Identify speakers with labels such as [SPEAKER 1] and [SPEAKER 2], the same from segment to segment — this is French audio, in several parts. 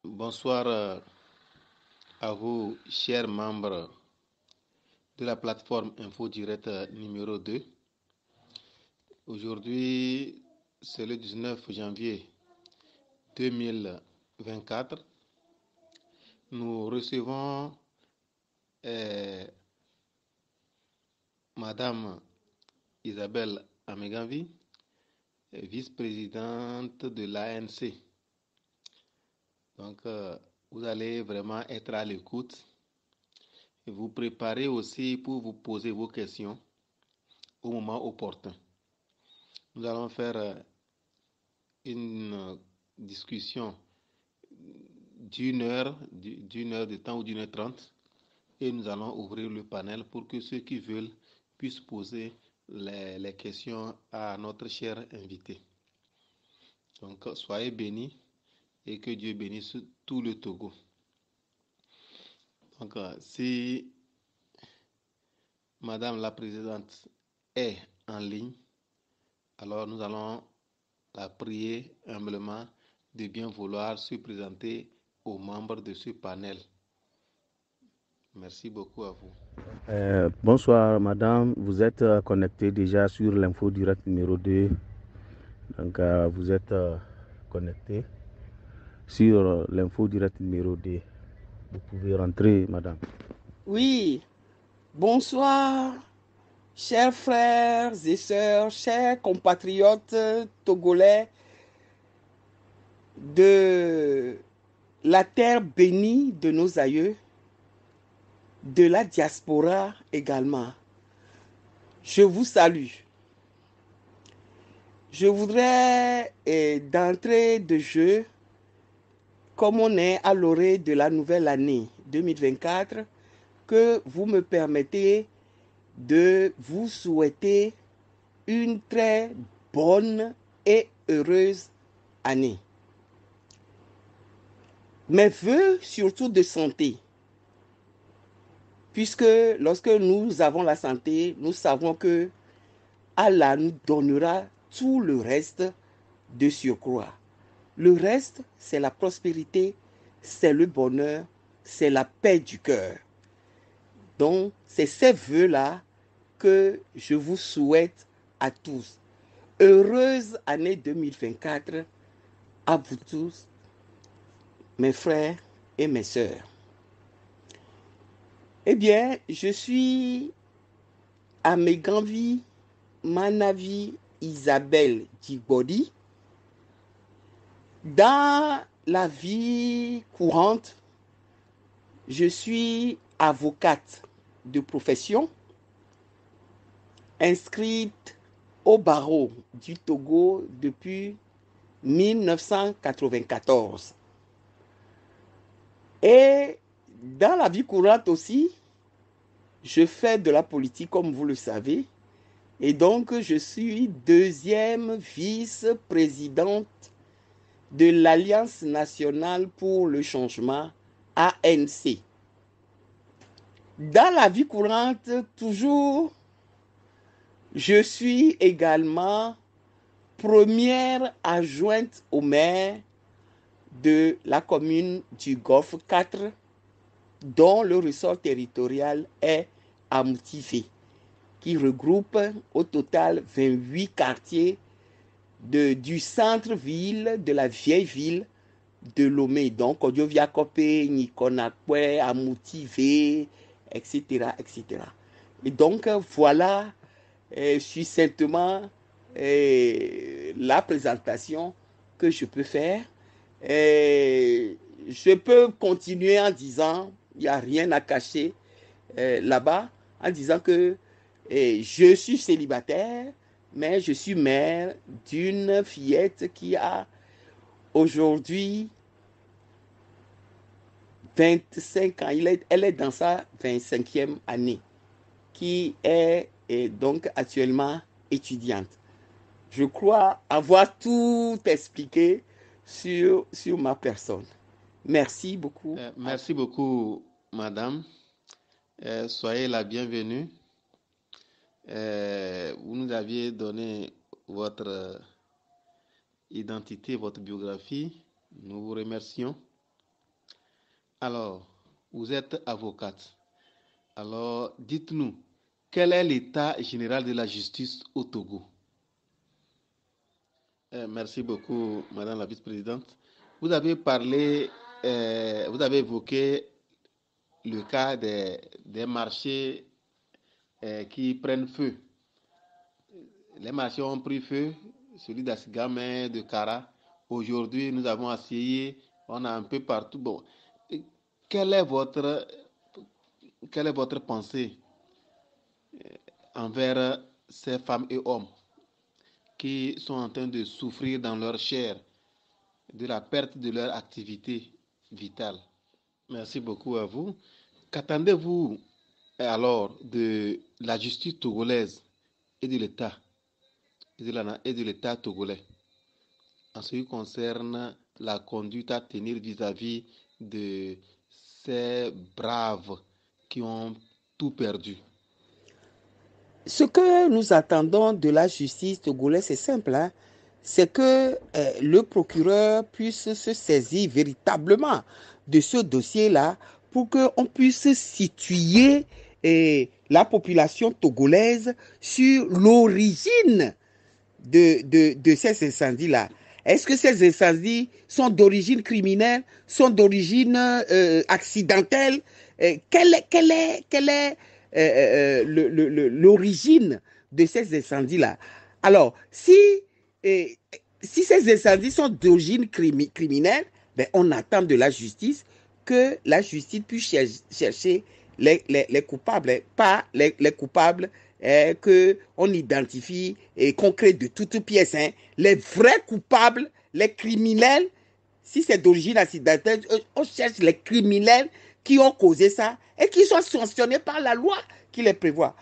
[SPEAKER 1] Bonsoir à vous, chers membres de la plateforme Info Direct numéro 2. Aujourd'hui, c'est le 19 janvier 2024. Nous recevons Madame Isabelle Ameganvi, vice-présidente de l'ANC. Donc, vous allez vraiment être à l'écoute et vous préparer aussi pour vous poser vos questions au moment opportun. Nous allons faire une discussion d'une heure de temps ou d'une heure trente, et nous allons ouvrir le panel pour que ceux qui veulent puissent poser les questions à notre cher invité. Donc, soyez bénis et que Dieu bénisse tout le Togo. Donc, si Madame la Présidente est en ligne, alors nous allons la prier humblement de bien vouloir se présenter aux membres de ce panel. Merci beaucoup à vous.
[SPEAKER 2] Bonsoir madame, vous êtes connectée déjà sur l'info direct numéro 2. Donc vous êtes connectée sur l'info direct numéro 2. Vous pouvez rentrer madame.
[SPEAKER 3] Oui, bonsoir chers frères et sœurs, chers compatriotes togolais de la terre bénie de nos aïeux, de la diaspora également. Je vous salue. Je voudrais, d'entrée de jeu, comme on est à l'orée de la nouvelle année 2024, que vous me permettez de vous souhaiter une très bonne et heureuse année. Mes vœux surtout de santé, puisque lorsque nous avons la santé, nous savons que Allah nous donnera tout le reste de surcroît. Le reste, c'est la prospérité, c'est le bonheur, c'est la paix du cœur. Donc, c'est ces vœux-là que je vous souhaite à tous. Heureuse année 2024 à vous tous, mes frères et mes sœurs. Eh bien, je suis Ameganvi Manavi Isabelle Djigbodi. Dans la vie courante, je suis avocate de profession, inscrite au barreau du Togo depuis 1994. Et dans la vie courante aussi, je fais de la politique comme vous le savez. Et donc, je suis deuxième vice-présidente de l'Alliance nationale pour le changement, ANC. Dans la vie courante, toujours, je suis également première adjointe au maire de la commune du Golfe 4, dont le ressort territorial est à Moutivé, qui regroupe au total 28 quartiers du centre-ville, de la vieille ville de Lomé, donc Odioviakope, Nikonakwe, Amoutivé, etc., etc. Et donc, voilà succinctement la présentation que je peux faire. Je peux continuer en disant, il n'y a rien à cacher là-bas, en disant que je suis célibataire, mais je suis mère d'une fillette qui a aujourd'hui 25 ans. Elle est dans sa 25e année, qui est donc actuellement étudiante. Je crois avoir tout expliqué sur ma personne. Merci beaucoup.
[SPEAKER 1] Merci beaucoup, madame. Soyez la bienvenue. Vous nous aviez donné votre identité, votre biographie. Nous vous remercions. Alors, vous êtes avocate. Alors, dites-nous, quel est l'état général de la justice au Togo? Merci beaucoup, Madame la vice-présidente. Vous avez parlé, vous avez évoqué le cas des marchés qui prennent feu. Les marchés ont pris feu, celui d'Assigame, de Kara. Aujourd'hui, nous avons essayé, on a un peu partout. Bon, quelle est votre, quelle est votre pensée envers ces femmes et hommes qui sont en train de souffrir dans leur chair de la perte de leur activité vitale? Merci beaucoup à vous. Qu'attendez-vous alors de la justice togolaise et de l'État et de l'État togolais en ce qui concerne la conduite à tenir vis-à-vis de ces braves qui ont tout perdu?
[SPEAKER 3] Ce que nous attendons de la justice togolaise, c'est simple, hein? C'est que le procureur puisse se saisir véritablement de ce dossier-là pour qu'on puisse situer la population togolaise sur l'origine de ces incendies-là. Est-ce que ces incendies sont d'origine criminelle, sont d'origine accidentelle? Quelle est l'origine de ces incendies-là? Alors, si ces incendies sont d'origine criminelle, ben, on attend de la justice que la justice puisse chercher les coupables, pas les coupables qu'on identifie et qu'on crée de toutes pièces. Hein. Les vrais coupables, les criminels, si c'est d'origine accidentelle, on cherche les criminels qui ont causé ça et qui sont sanctionnés par la loi qui les prévoit.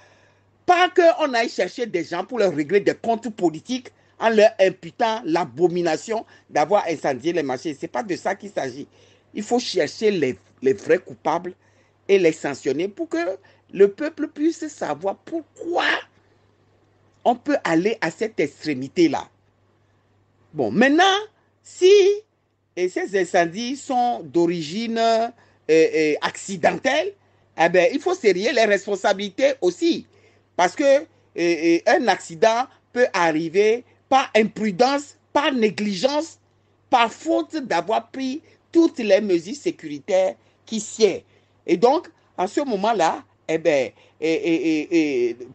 [SPEAKER 3] Pas qu'on aille chercher des gens pour leur régler des comptes politiques en leur imputant l'abomination d'avoir incendié les marchés. Ce n'est pas de ça qu'il s'agit. Il faut chercher les vrais coupables et les sanctionner pour que le peuple puisse savoir pourquoi on peut aller à cette extrémité-là. Bon, maintenant, si ces incendies sont d'origine accidentelle, eh bien, il faut sérier les responsabilités aussi. Parce que un accident peut arriver par imprudence, par négligence, par faute d'avoir pris toutes les mesures sécuritaires qui sied. Et donc, en ce moment-là, eh bien,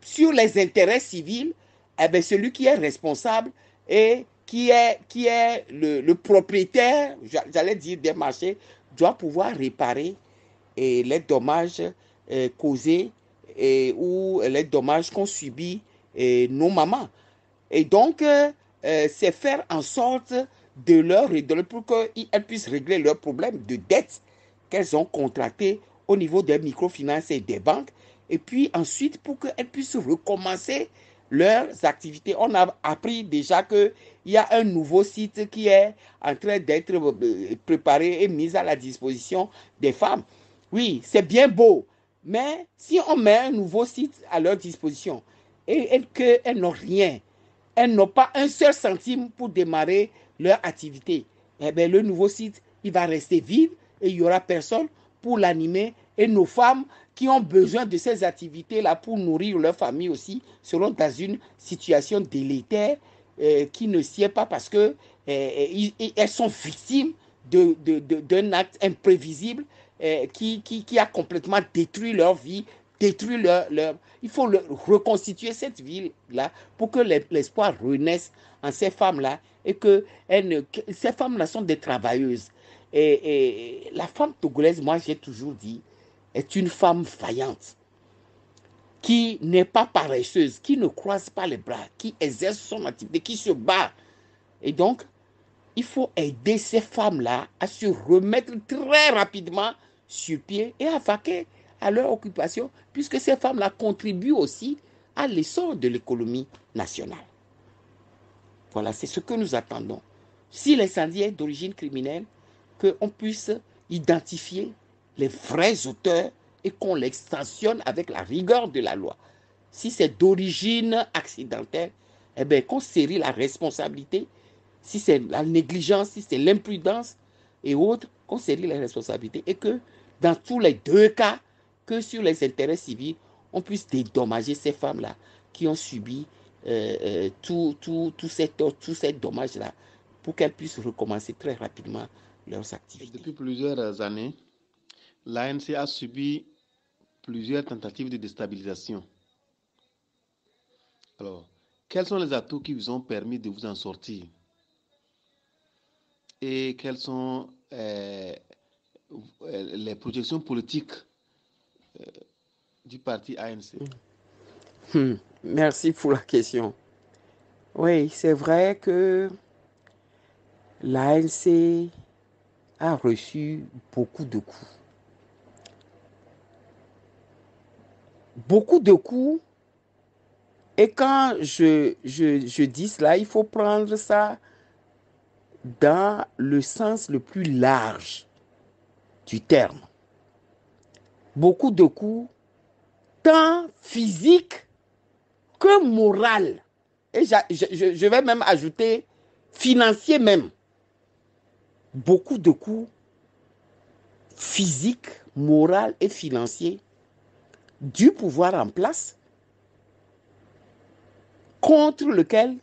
[SPEAKER 3] sur les intérêts civils, eh bien, celui qui est responsable et qui est le propriétaire, j'allais dire, des marchés, doit pouvoir réparer les dommages causés ou les dommages qu'ont subis nos mamans. Et donc, c'est faire en sorte de leur aider pour qu'elles puissent régler leurs problèmes de dette qu'elles ont contractés au niveau des microfinances et des banques. Et puis ensuite, pour qu'elles puissent recommencer leurs activités. On a appris déjà qu'il y a un nouveau site qui est en train d'être préparé et mis à la disposition des femmes. Oui, c'est bien beau, mais si on met un nouveau site à leur disposition et qu'elles n'ont rien, elles n'ont pas un seul centime pour démarrer leur activité, eh bien, le nouveau site, il va rester vide et il n'y aura personne pour l'animer. Et nos femmes qui ont besoin de ces activités-là pour nourrir leur famille aussi seront dans une situation délétère qui ne sied pas parce qu'elles sont victimes d'un acte imprévisible qui a complètement détruit leur vie, détruit leur... Il faut reconstituer cette ville-là pour que l'espoir renaisse en ces femmes-là et que ces femmes-là sont des travailleuses. Et la femme togolaise, moi j'ai toujours dit, est une femme vaillante, qui n'est pas paresseuse, qui ne croise pas les bras, qui exerce son activité, qui se bat. Et donc, il faut aider ces femmes-là à se remettre très rapidement sur pied et à vaquer à leur occupation, puisque ces femmes-là contribuent aussi à l'essor de l'économie nationale. Voilà, c'est ce que nous attendons. Si l'incendie est d'origine criminelle, qu'on puisse identifier les vrais auteurs et qu'on les sanctionne avec la rigueur de la loi. Si c'est d'origine accidentelle, eh bien, qu'on série la responsabilité. Si c'est la négligence, si c'est l'imprudence et autres, qu'on saisit les responsabilités et que dans tous les deux cas, que sur les intérêts civils, on puisse dédommager ces femmes-là qui ont subi tout ces dommages-là pour qu'elles puissent recommencer très rapidement leurs activités.
[SPEAKER 1] Depuis plusieurs années, l'ANC a subi plusieurs tentatives de déstabilisation. Alors, quels sont les atouts qui vous ont permis de vous en sortir? Et quelles sont les projections politiques du parti ANC?
[SPEAKER 3] Merci pour la question. Oui, c'est vrai que l'ANC a reçu beaucoup de coups. Beaucoup de coups. Et quand je dis cela, il faut prendre ça dans le sens le plus large du terme. Beaucoup de coups, tant physiques que moraux. Et je vais même ajouter financiers même. Beaucoup de coups physiques, moraux et financiers du pouvoir en place contre lequel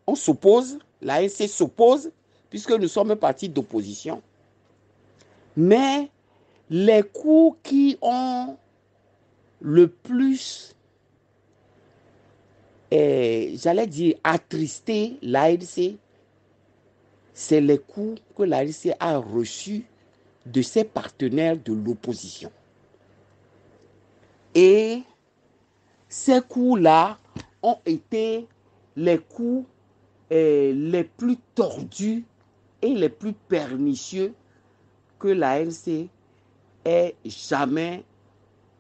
[SPEAKER 3] on s'oppose, l'ANC s'oppose, puisque nous sommes un parti d'opposition. Mais les coups qui ont le plus, j'allais dire, attristé l'ANC, c'est les coups que l'ANC a reçus de ses partenaires de l'opposition. Et ces coups-là ont été les coups les plus tordus et les plus pernicieux que l'ANC ait jamais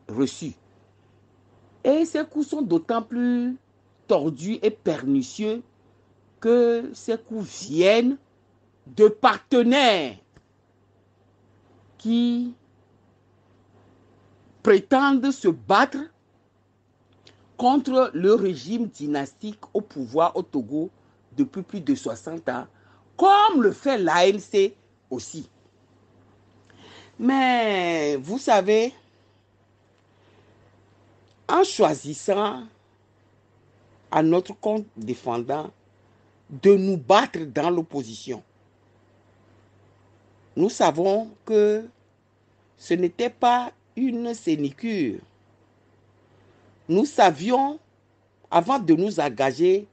[SPEAKER 3] reçus. Et ces coups sont d'autant plus tordus et pernicieux que ces coups viennent de partenaires qui prétendent se battre contre le régime dynastique au pouvoir au Togo depuis plus de 60 ans, comme le fait l'ANC aussi. Mais vous savez, en choisissant à notre compte défendant de nous battre dans l'opposition, nous savons que ce n'était pas une sinécure. Nous savions, avant de nous engager,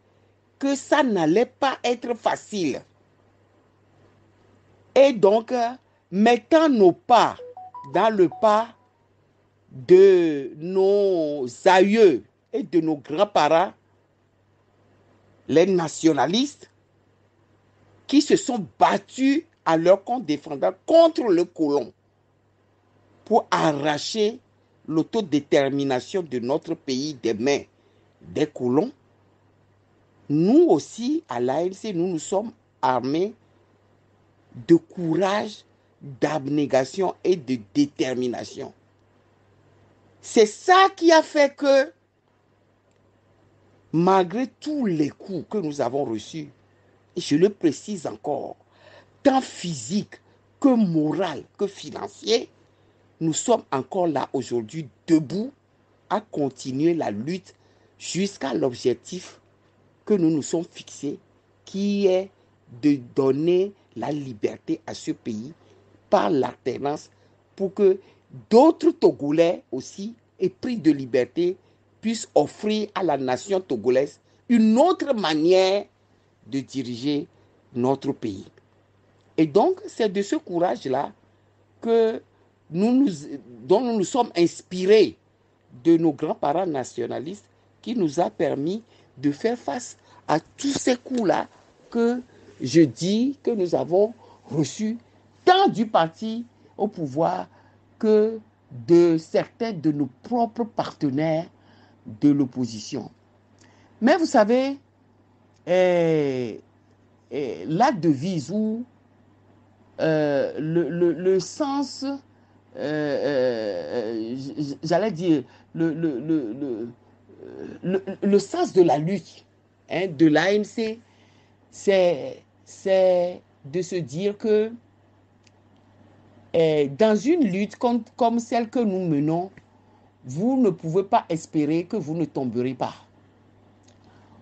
[SPEAKER 3] que ça n'allait pas être facile. Et donc, mettant nos pas dans le pas de nos aïeux et de nos grands-parents, les nationalistes, qui se sont battus à leur compte défendant contre le colon pour arracher l'autodétermination de notre pays des mains des colons, nous aussi, à l'ANC, nous nous sommes armés de courage, d'abnégation et de détermination. C'est ça qui a fait que, malgré tous les coups que nous avons reçus, et je le précise encore, tant physique que moral que financier, nous sommes encore là aujourd'hui debout à continuer la lutte jusqu'à l'objectif que nous nous sommes fixés, qui est de donner la liberté à ce pays par l'alternance pour que d'autres Togolais aussi, épris de liberté, puissent offrir à la nation togolaise une autre manière de diriger notre pays. Et donc, c'est de ce courage-là que dont nous nous sommes inspirés de nos grands-parents nationalistes qui nous a permis de faire face à tous ces coups-là que je dis que nous avons reçus tant du parti au pouvoir que de certains de nos propres partenaires de l'opposition. Mais vous savez, la devise ou le sens, j'allais dire, le sens de la lutte de l'ANC, c'est de se dire que dans une lutte comme celle que nous menons, vous ne pouvez pas espérer que vous ne tomberez pas.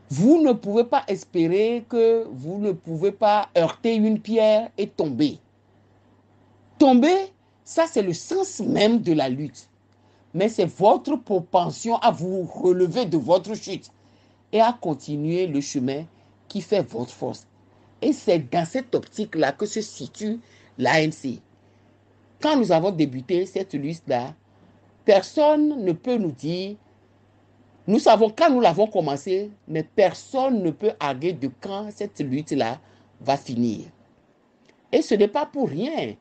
[SPEAKER 3] Vous ne pouvez pas espérer que vous ne pouvez pas heurter une pierre et tomber. Tomber, ça c'est le sens même de la lutte. Mais c'est votre propension à vous relever de votre chute et à continuer le chemin qui fait votre force. Et c'est dans cette optique-là que se situe l'ANC. Quand nous avons débuté cette lutte-là, personne ne peut nous dire, nous savons quand nous l'avons commencé, mais personne ne peut arguer de quand cette lutte-là va finir. Et ce n'est pas pour rien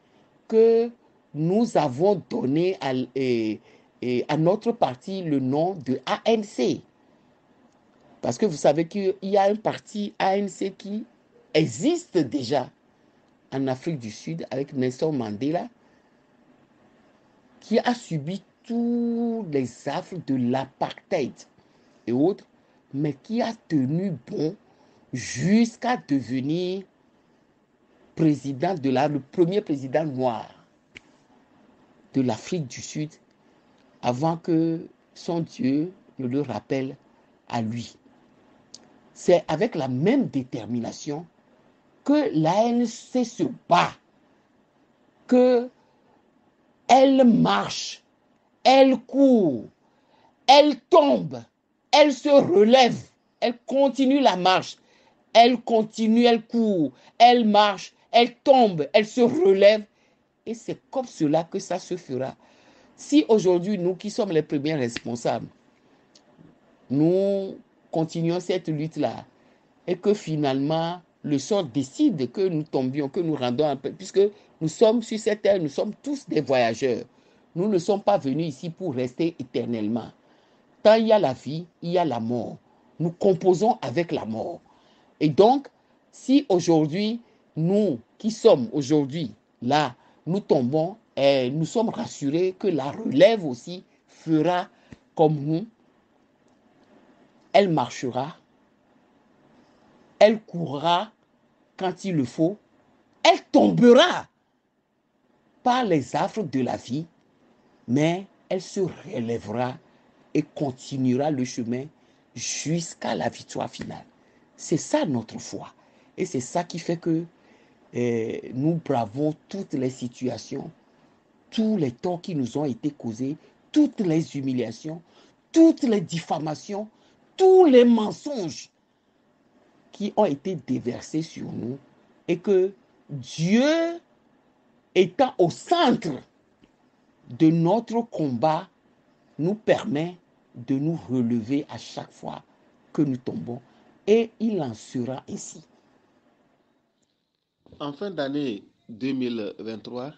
[SPEAKER 3] que nous avons donné à notre parti le nom de ANC. Parce que vous savez qu'il y a un parti ANC qui existe déjà en Afrique du Sud avec Nelson Mandela, qui a subi tous les affres de l'apartheid et autres, mais qui a tenu bon jusqu'à devenir président le premier président noir de l'Afrique du Sud, avant que son Dieu ne le rappelle à lui. C'est avec la même détermination que l'ANC se bat, que elle marche, elle court, elle tombe, elle se relève, elle continue la marche, elle continue, elle court, elle marche, elle tombe, elle se relève. Et c'est comme cela que ça se fera. Si aujourd'hui, nous qui sommes les premiers responsables, nous continuons cette lutte-là et que finalement, le sort décide que nous tombions, que nous rendons un peu, puisque nous sommes sur cette terre, nous sommes tous des voyageurs. Nous ne sommes pas venus ici pour rester éternellement. Tant il y a la vie, il y a la mort. Nous composons avec la mort. Et donc, si aujourd'hui, nous qui sommes aujourd'hui là, nous tombons, et nous sommes rassurés que la relève aussi fera comme nous. Elle marchera, elle courra quand il le faut, elle tombera par les affres de la vie, mais elle se relèvera et continuera le chemin jusqu'à la victoire finale. C'est ça notre foi. Et c'est ça qui fait que nous bravons toutes les situations, tous les torts qui nous ont été causés, toutes les humiliations, toutes les diffamations, tous les mensonges qui ont été déversés sur nous, et que Dieu étant au centre de notre combat nous permet de nous relever à chaque fois que nous tombons, et il en sera ainsi.
[SPEAKER 1] En fin d'année 2023,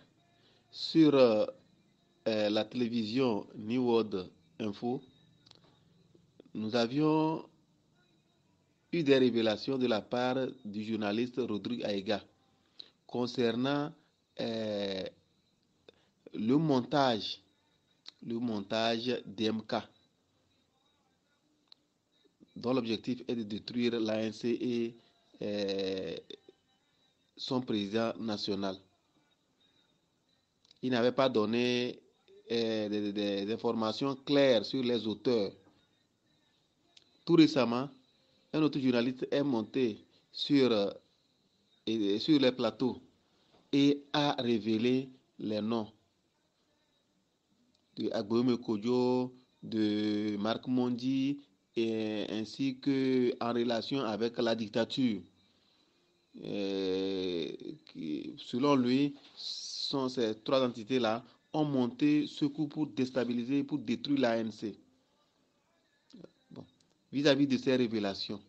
[SPEAKER 1] sur la télévision New World Info, nous avions eu des révélations de la part du journaliste Rodrigue Aïga concernant le montage d'MK, dont l'objectif est de détruire l'ANC et son président national. Il n'avait pas donné des informations claires sur les auteurs. Tout récemment, un autre journaliste est monté sur les plateaux et a révélé les noms de Agboume Kodjo, de Marc Mondi, ainsi que en relation avec la dictature. Selon lui, ces trois entités-là ont monté ce coup pour déstabiliser, pour détruire l'ANC. Bon. Vis-à-vis de ces révélations,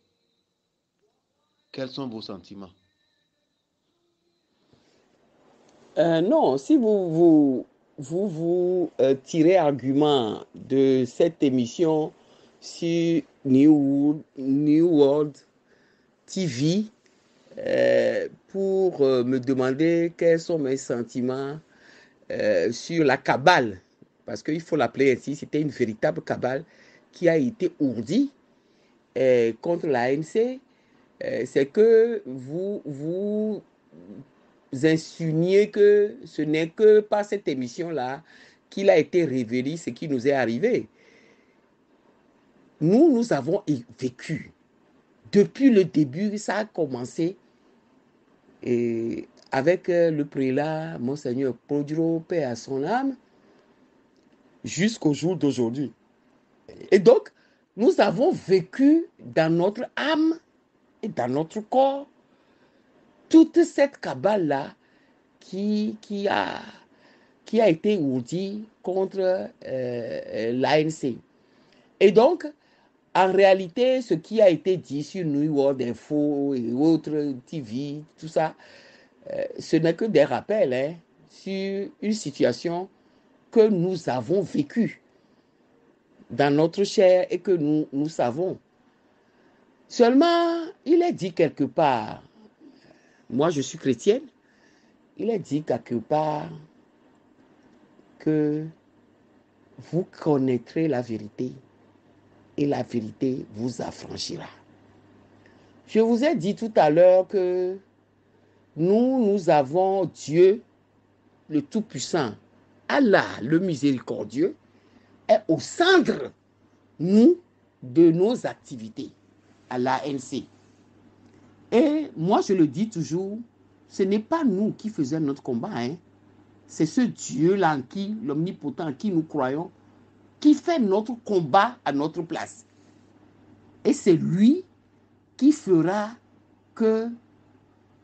[SPEAKER 1] quels sont vos sentiments?
[SPEAKER 3] Non, si vous tirez argument de cette émission sur New World TV pour me demander quels sont mes sentiments sur la cabale, parce qu'il faut l'appeler ainsi, c'était une véritable cabale qui a été ourdie contre l'ANC, c'est que vous insinuer que ce n'est que par cette émission-là qu'il a été révélé ce qui nous est arrivé. Nous avons vécu. Depuis le début, ça a commencé avec le prélat, Monseigneur Prodro, paix à son âme, jusqu'au jour d'aujourd'hui. Et donc, nous avons vécu dans notre âme et dans notre corps toute cette cabale-là qui a été ourdie contre l'ANC. Et donc, en réalité, ce qui a été dit sur New World Info et autres TV, tout ça, ce n'est que des rappels sur une situation que nous avons vécue dans notre chair et que nous savons. Seulement, il est dit quelque part, moi je suis chrétienne, il est dit quelque part que vous connaîtrez la vérité et la vérité vous affranchira. Je vous ai dit tout à l'heure que nous avons Dieu, le Tout-Puissant, Allah, le Miséricordieux, est au centre, de nos activités à l'ANC. Et moi, je le dis toujours, ce n'est pas nous qui faisons notre combat, c'est ce Dieu-là en qui, l'omnipotent en qui nous croyons, qui fait notre combat à notre place. Et c'est lui qui fera que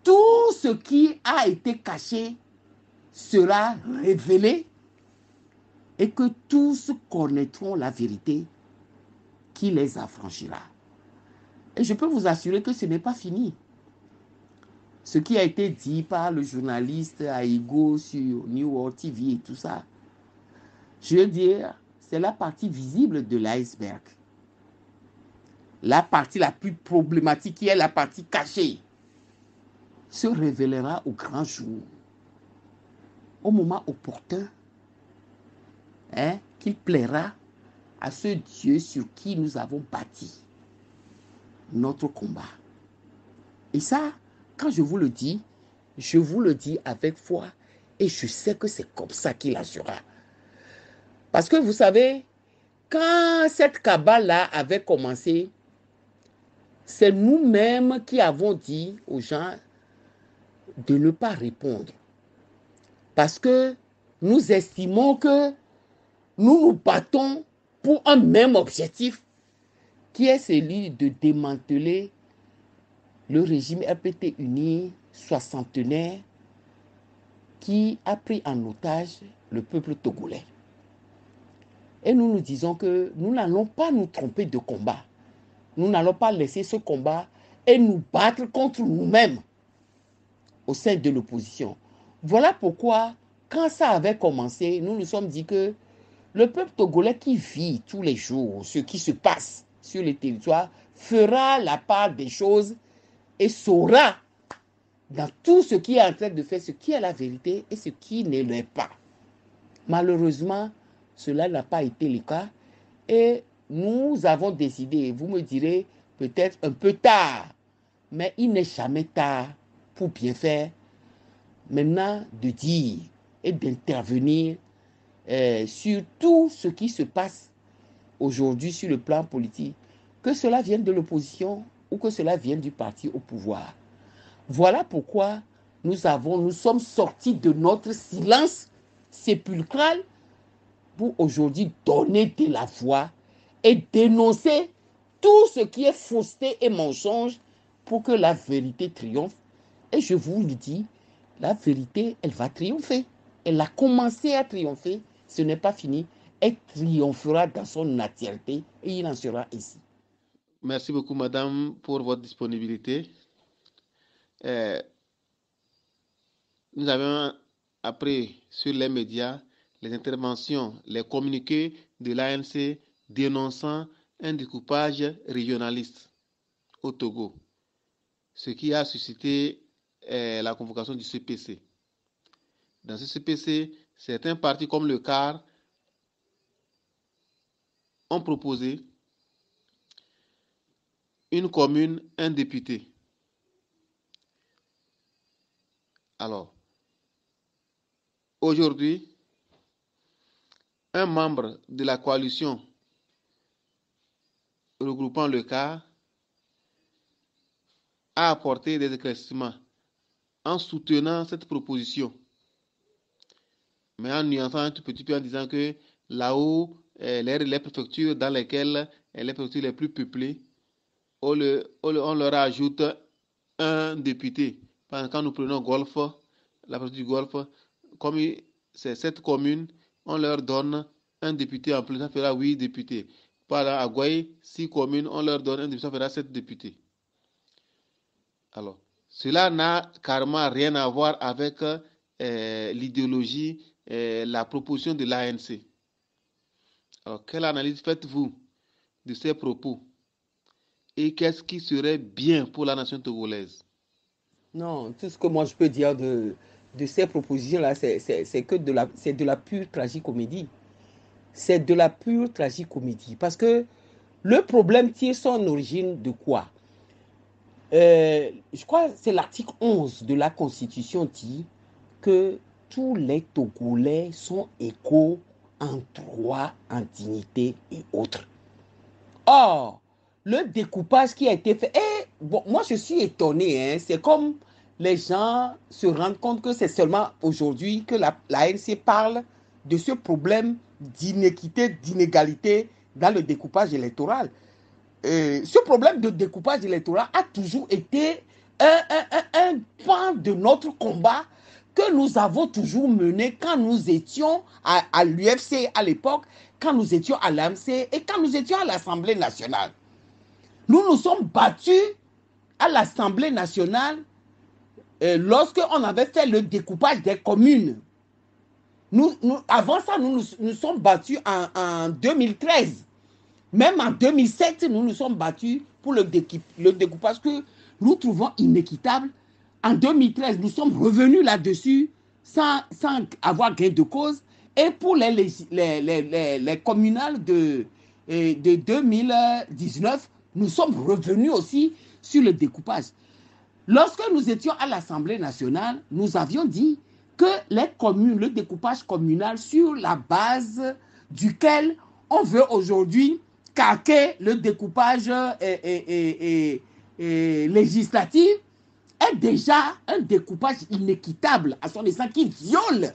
[SPEAKER 3] tout ce qui a été caché sera révélé et que tous connaîtront la vérité qui les affranchira. Et je peux vous assurer que ce n'est pas fini. Ce qui a été dit par le journaliste Aigo sur New World TV et tout ça, je veux dire, c'est la partie visible de l'iceberg. La partie la plus problématique, qui est la partie cachée, se révélera au grand jour, au moment opportun, qu'il plaira à ce Dieu sur qui nous avons bâti notre combat. Et ça, quand je vous le dis avec foi et je sais que c'est comme ça qu'il agira. Parce que vous savez, quand cette cabale-là avait commencé, c'est nous-mêmes qui avons dit aux gens de ne pas répondre. Parce que nous estimons que nous nous battons pour un même objectif, qui est celui de démanteler le régime RPT uni soixantenaire qui a pris en otage le peuple togolais. Et nous nous disons que nous n'allons pas nous tromper de combat. Nous n'allons pas laisser ce combat et nous battre contre nous-mêmes au sein de l'opposition. Voilà pourquoi, quand ça avait commencé, nous nous sommes dit que le peuple togolais qui vit tous les jours ce qui se passe sur le territoire fera la part des choses et saura dans tout ce qui est en train de faire ce qui est la vérité et ce qui ne l'est pas. Malheureusement, cela n'a pas été le cas et nous avons décidé, vous me direz peut-être un peu tard, mais il n'est jamais tard pour bien faire, maintenant de dire et d'intervenir sur tout ce qui se passe aujourd'hui sur le plan politique, que cela vienne de l'opposition ou que cela vienne du parti au pouvoir. Voilà pourquoi nous sommes sortis de notre silence sépulcral pour aujourd'hui donner de la voix et dénoncer tout ce qui est fausseté et mensonge pour que la vérité triomphe. Et je vous le dis, la vérité, elle va triompher. Elle a commencé à triompher, ce n'est pas fini. Elle triomphera dans son entièreté et il en sera ainsi.
[SPEAKER 1] Merci beaucoup, madame, pour votre disponibilité. Nous avons appris sur les médias les interventions, les communiqués de l'ANC dénonçant un découpage régionaliste au Togo, ce qui a suscité la convocation du CPC. Dans ce CPC, certains partis comme le CAR ont proposé une commune, un député. Alors, aujourd'hui, un membre de la coalition regroupant le CAR a apporté des éclaircissements en soutenant cette proposition, mais en nuançant un tout petit peu en disant que là-haut, les préfectures dans lesquelles les préfectures les plus peuplées, on leur ajoute un député. Par exemple, quand nous prenons Golfe, la préfecture du Golfe, comme c'est 7 communes, on leur donne un député en plus, ça fera 8 députés. Par exemple, à Gouaï, 6 communes, on leur donne un député, ça fera 7 députés. Alors, cela n'a carrément rien à voir avec l'idéologie, la proposition de l'ANC. Alors, quelle analyse faites-vous de ces propos? Et qu'est-ce qui serait bien pour la nation togolaise?
[SPEAKER 3] Non, tout ce que moi je peux dire de ces propositions-là, c'est de la pure tragicomédie. C'est de la pure tragicomédie. Parce que le problème tient son origine de quoi? Je crois que c'est l'article 11 de la Constitution dit que tous les Togolais sont égaux en droit, en dignité et autres. Or, le découpage qui a été fait, et bon, moi je suis étonné, hein, c'est comme les gens se rendent compte que c'est seulement aujourd'hui que la ANC parle de ce problème d'inéquité, d'inégalité dans le découpage électoral. Ce problème de découpage électoral a toujours été un pan de notre combat que nous avons toujours mené quand nous étions à l'UFC à l'époque, quand nous étions à l'AMC et quand nous étions à l'Assemblée nationale. Nous nous sommes battus à l'Assemblée nationale lorsqu'on avait fait le découpage des communes. Avant ça, nous sommes battus en 2013. Même en 2007, nous nous sommes battus pour le découpage que nous trouvons inéquitable. En 2013, nous sommes revenus là-dessus sans avoir gain de cause. Et pour les communales de 2019, nous sommes revenus aussi sur le découpage. Lorsque nous étions à l'Assemblée nationale, nous avions dit que les communes, le découpage communal sur la base duquel on veut aujourd'hui calquer le découpage législatif est déjà un découpage inéquitable à son essence qui viole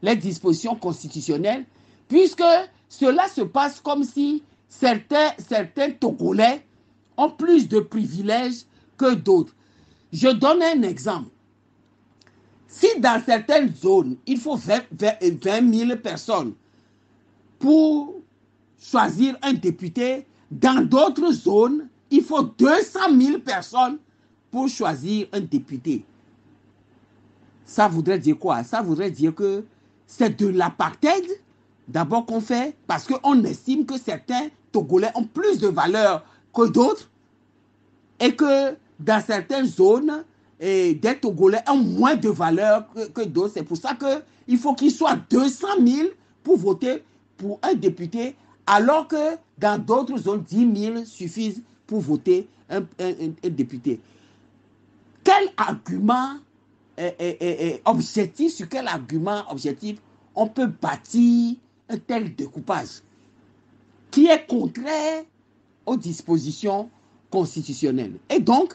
[SPEAKER 3] les dispositions constitutionnelles, puisque cela se passe comme si certains Togolais ont plus de privilèges que d'autres. Je donne un exemple. Si dans certaines zones, il faut 20 000 personnes pour choisir un député, dans d'autres zones, il faut 200 000 personnes pour choisir un député. Ça voudrait dire quoi? Ça voudrait dire que c'est de l'apartheid d'abord qu'on fait parce qu'on estime que certains Togolais ont plus de valeur que d'autres et que dans certaines zones, des Togolais ont moins de valeur que d'autres. C'est pour ça qu'il faut qu'il soit 200 000 pour voter pour un député, alors que dans d'autres zones, 10 000 suffisent pour voter un député. Quel argument objectif, sur quel argument objectif on peut bâtir un tel découpage qui est contraire aux dispositions constitutionnelles? Et donc,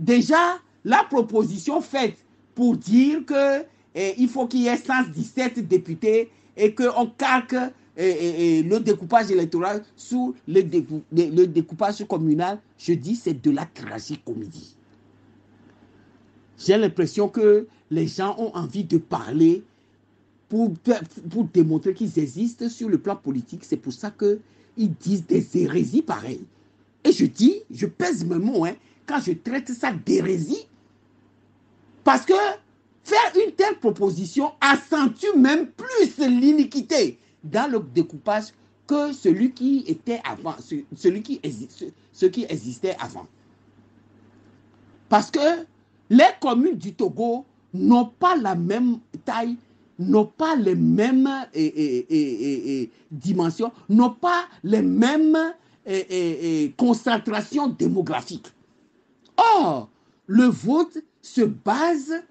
[SPEAKER 3] déjà, la proposition faite pour dire qu'il faut qu'il y ait 117 députés et qu'on calque le découpage électoral sous le découpage communal, je dis c'est de la tragicomédie. J'ai l'impression que les gens ont envie de parler pour démontrer qu'ils existent sur le plan politique. C'est pour ça qu'ils disent des hérésies pareilles. Et je dis, je pèse mes mots, hein, quand je traite ça d'hérésie, parce que faire une telle proposition accentue même plus l'iniquité dans le découpage que celui qui était avant, ce qui existait avant. Parce que les communes du Togo n'ont pas la même taille, n'ont pas les mêmes dimensions, n'ont pas les mêmes concentrations démographiques. Or, le vote se base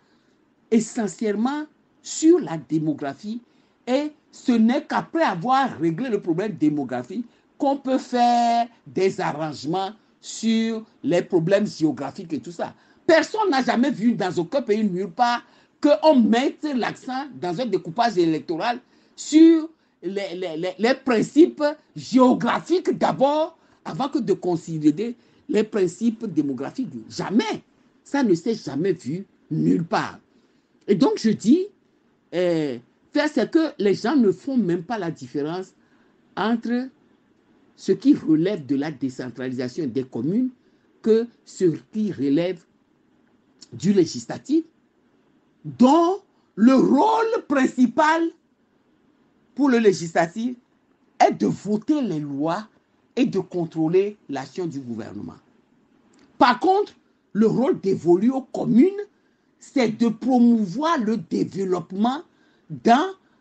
[SPEAKER 3] essentiellement sur la démographie et ce n'est qu'après avoir réglé le problème démographique qu'on peut faire des arrangements sur les problèmes géographiques et tout ça. Personne n'a jamais vu dans aucun pays nulle part qu'on mette l'accent dans un découpage électoral sur les principes géographiques d'abord, avant que de considérer les principes démographiques. Jamais. Ça ne s'est jamais vu nulle part. Et donc, je dis, c'est que les gens ne font même pas la différence entre ce qui relève de la décentralisation des communes que ce qui relève du législatif, dont le rôle principal pour le législatif est de voter les lois et de contrôler l'action du gouvernement. Par contre, le rôle dévolu aux communes, c'est de promouvoir le développement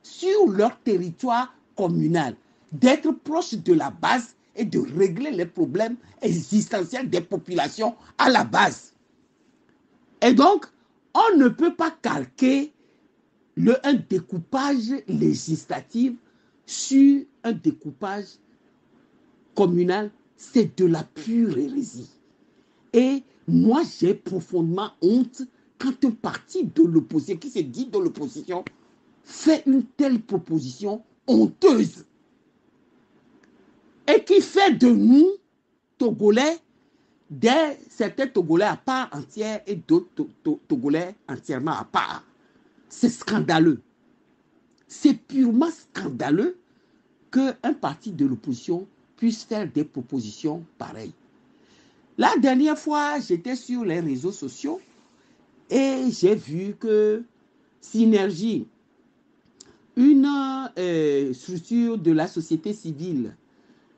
[SPEAKER 3] sur leur territoire communal, d'être proche de la base et de régler les problèmes existentiels des populations à la base. Et donc, on ne peut pas calquer un découpage législatif sur un découpage communal. C'est de la pure hérésie. Et moi, j'ai profondément honte quand un parti de l'opposition, qui se dit de l'opposition, fait une telle proposition honteuse et qui fait de nous, Togolais, certains Togolais à part entière et d'autres Togolais entièrement à part. C'est scandaleux. C'est purement scandaleux qu'un parti de l'opposition puisse faire des propositions pareilles. La dernière fois, j'étais sur les réseaux sociaux et j'ai vu que Synergie, une structure de la société civile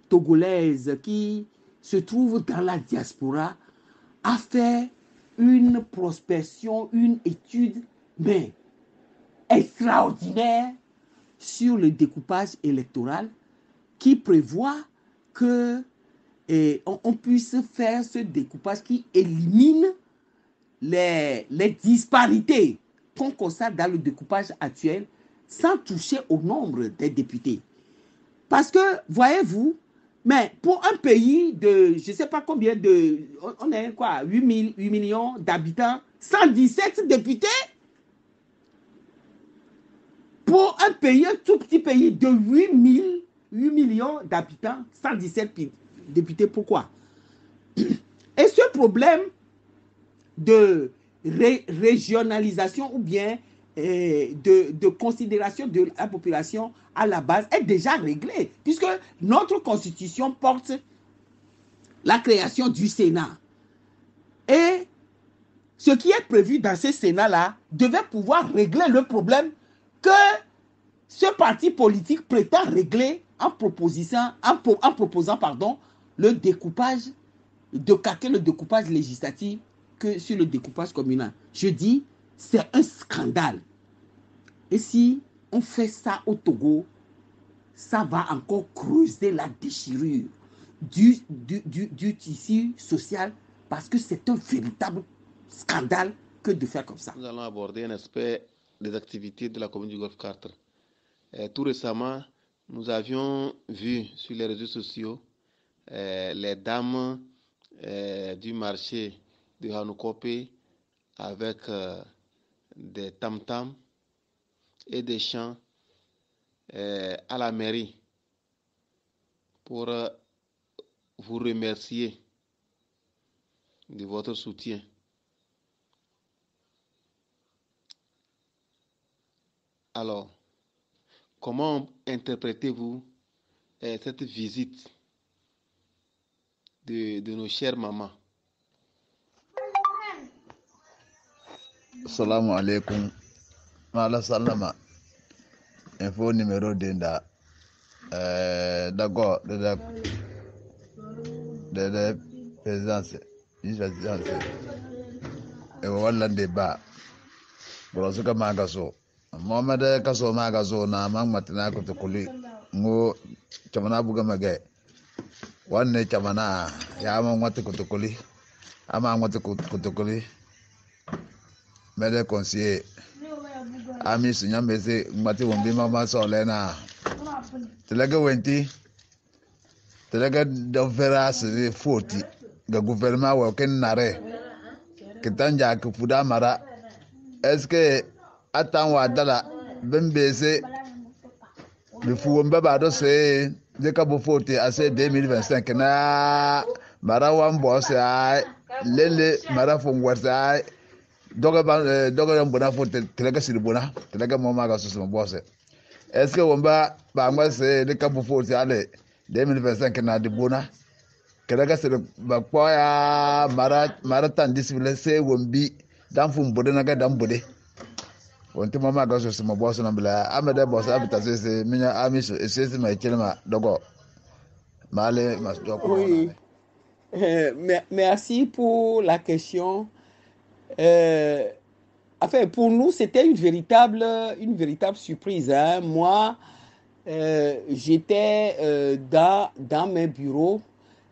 [SPEAKER 3] togolaise qui se trouve dans la diaspora, a fait une prospection, une étude, mais extraordinaire sur le découpage électoral qui prévoit que on puisse faire ce découpage qui élimine les disparités qu'on constate dans le découpage actuel sans toucher au nombre des députés. Parce que, voyez-vous, mais pour un pays de, je ne sais pas combien on est quoi, 8 millions d'habitants, 117 députés. Pour un pays, un tout petit pays de 8 millions d'habitants, 117 députés, pourquoi? Et ce problème de régionalisation ou bien de considération de la population à la base est déjà réglé, puisque notre constitution porte la création du Sénat. Et ce qui est prévu dans ce Sénat-là devait pouvoir régler le problème que ce parti politique prétend régler en proposant le découpage, de calquer le découpage législatif que sur le découpage communal. Je dis, c'est un scandale. Et si on fait ça au Togo, ça va encore creuser la déchirure du tissu social, parce que c'est un véritable scandale que de faire comme ça.
[SPEAKER 1] Nous allons aborder un aspect des activités de la commune du Golfe 4. Tout récemment, nous avions vu sur les réseaux sociaux les dames du marché de Hanoukope avec des tam-tams et des chants à la mairie pour vous remercier de votre soutien. Alors, comment interprétez-vous cette visite de nos chères mamans?
[SPEAKER 4] Assalamu alaikum. Mala sallama. Info numéro d'inda. D'accord, de présidence. Et voilà le débat. Bon, ce que magaso. Mohamed kaso magaso na mang matina ko tukuli. Ngo chamana buga mage. Wanne chamana ya mang mati ko tukuli. Ama mati ko tukuli. Mede conseiller ami sunya mese ngmati wombi mama so lena telega wenti telega do vera se foti ga gouvernement wa ken nare kitanja ku puda mara est-ce que atan wa dala bembese bifu womba ba do se de ka bo foti ase 2025 na mara wa mbo se ai lele mara fo ngwasa doga mbona fo telega sir bona telega mo maga so so bose est-ce que womba ba ngwase de ka bo foti ale 2025 na de bona telega sir ba poya mara tan discipline se wombi dan fu mbode na ga dan bode wonti mo maga so so bose na bla amede bose abita se minya amiso ese ma chelma dogo male mas doko.
[SPEAKER 3] Oui. Merci pour la question. Enfin, pour nous, c'était une véritable surprise. Hein. Moi, j'étais dans mes bureaux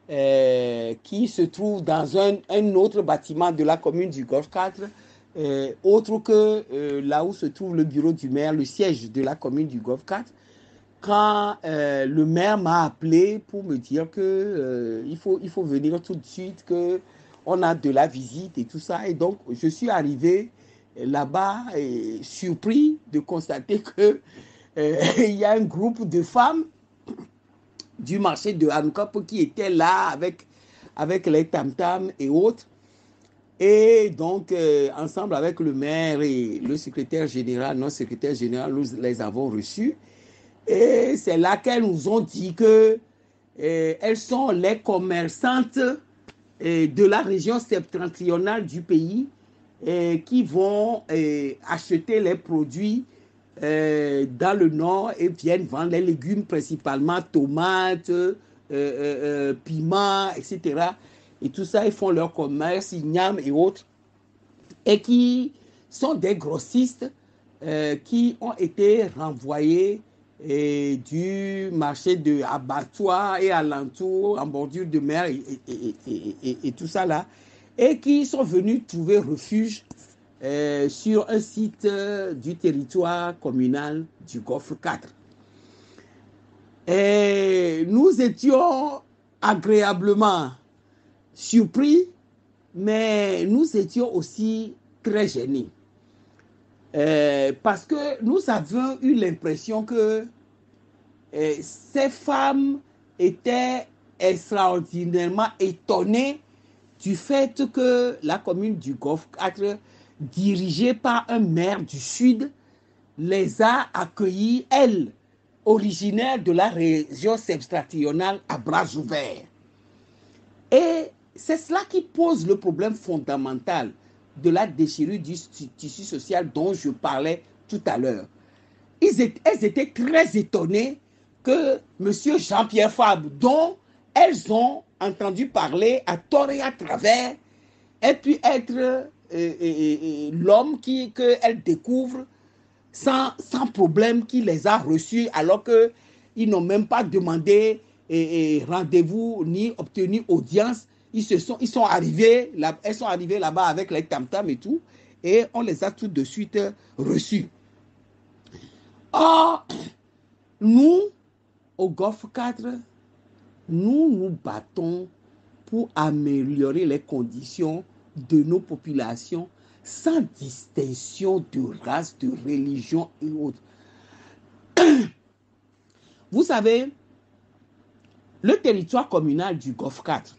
[SPEAKER 3] qui se trouvent dans un autre bâtiment de la commune du Golfe 4, autre que là où se trouve le bureau du maire, le siège de la commune du Golfe 4. Quand le maire m'a appelé pour me dire que il faut venir tout de suite, qu'on a de la visite et tout ça. Et donc, je suis arrivé là-bas surpris de constater que il y a un groupe de femmes du marché de Hanouka qui étaient là avec les tam-tams et autres. Et donc, ensemble avec le maire et le secrétaire général, notre secrétaire général, nous les avons reçus. Et c'est là qu'elles nous ont dit que elles sont les commerçantes de la région septentrionale du pays qui vont acheter les produits dans le nord et viennent vendre les légumes, principalement tomates, piments, etc. Et tout ça, ils font leur commerce, igname et autres, et qui sont des grossistes qui ont été renvoyés du marché de abattoirs et alentours, en bordure de mer et tout ça là, et qui sont venus trouver refuge sur un site du territoire communal du Golfe 4. Et nous étions agréablement surpris, mais nous étions aussi très gênés. Parce que nous avions eu l'impression que ces femmes étaient extraordinairement étonnées du fait que la commune du Golfe 4, dirigée par un maire du Sud, les a accueillis, elle, originaire de la région septentrionale, à bras ouverts. Et c'est cela qui pose le problème fondamental de la déchirure du tissu social dont je parlais tout à l'heure. Elles étaient très étonnées que M. Jean-Pierre Fabre, dont elles ont entendu parler à tort et à travers, ait pu être l'homme qu'elles découvrent sans problème, qui les a reçus alors qu'ils n'ont même pas demandé rendez-vous ni obtenu audience. Elles sont arrivées là-bas avec les tam-tams et tout, et on les a tout de suite reçus. Or, nous, au Golfe 4, nous nous battons pour améliorer les conditions de nos populations sans distinction de race, de religion et autres. Vous savez, le territoire communal du Golfe 4,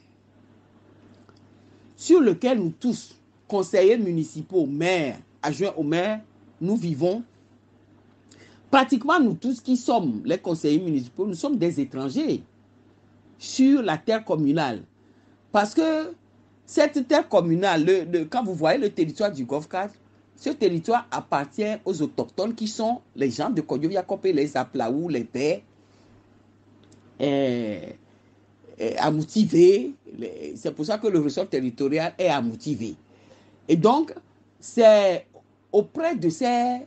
[SPEAKER 3] sur lequel nous tous, conseillers municipaux, maires, adjoints au maire, nous vivons, pratiquement nous tous qui sommes les conseillers municipaux, nous sommes des étrangers sur la terre communale. Parce que cette terre communale, quand vous voyez le territoire du Golfe 4, ce territoire appartient aux autochtones qui sont les gens de Kodjo-Yakopé, les Aplaou, les Pères, à motiver. C'est pour ça que le ressort territorial est à motiver. Et donc, c'est auprès de ces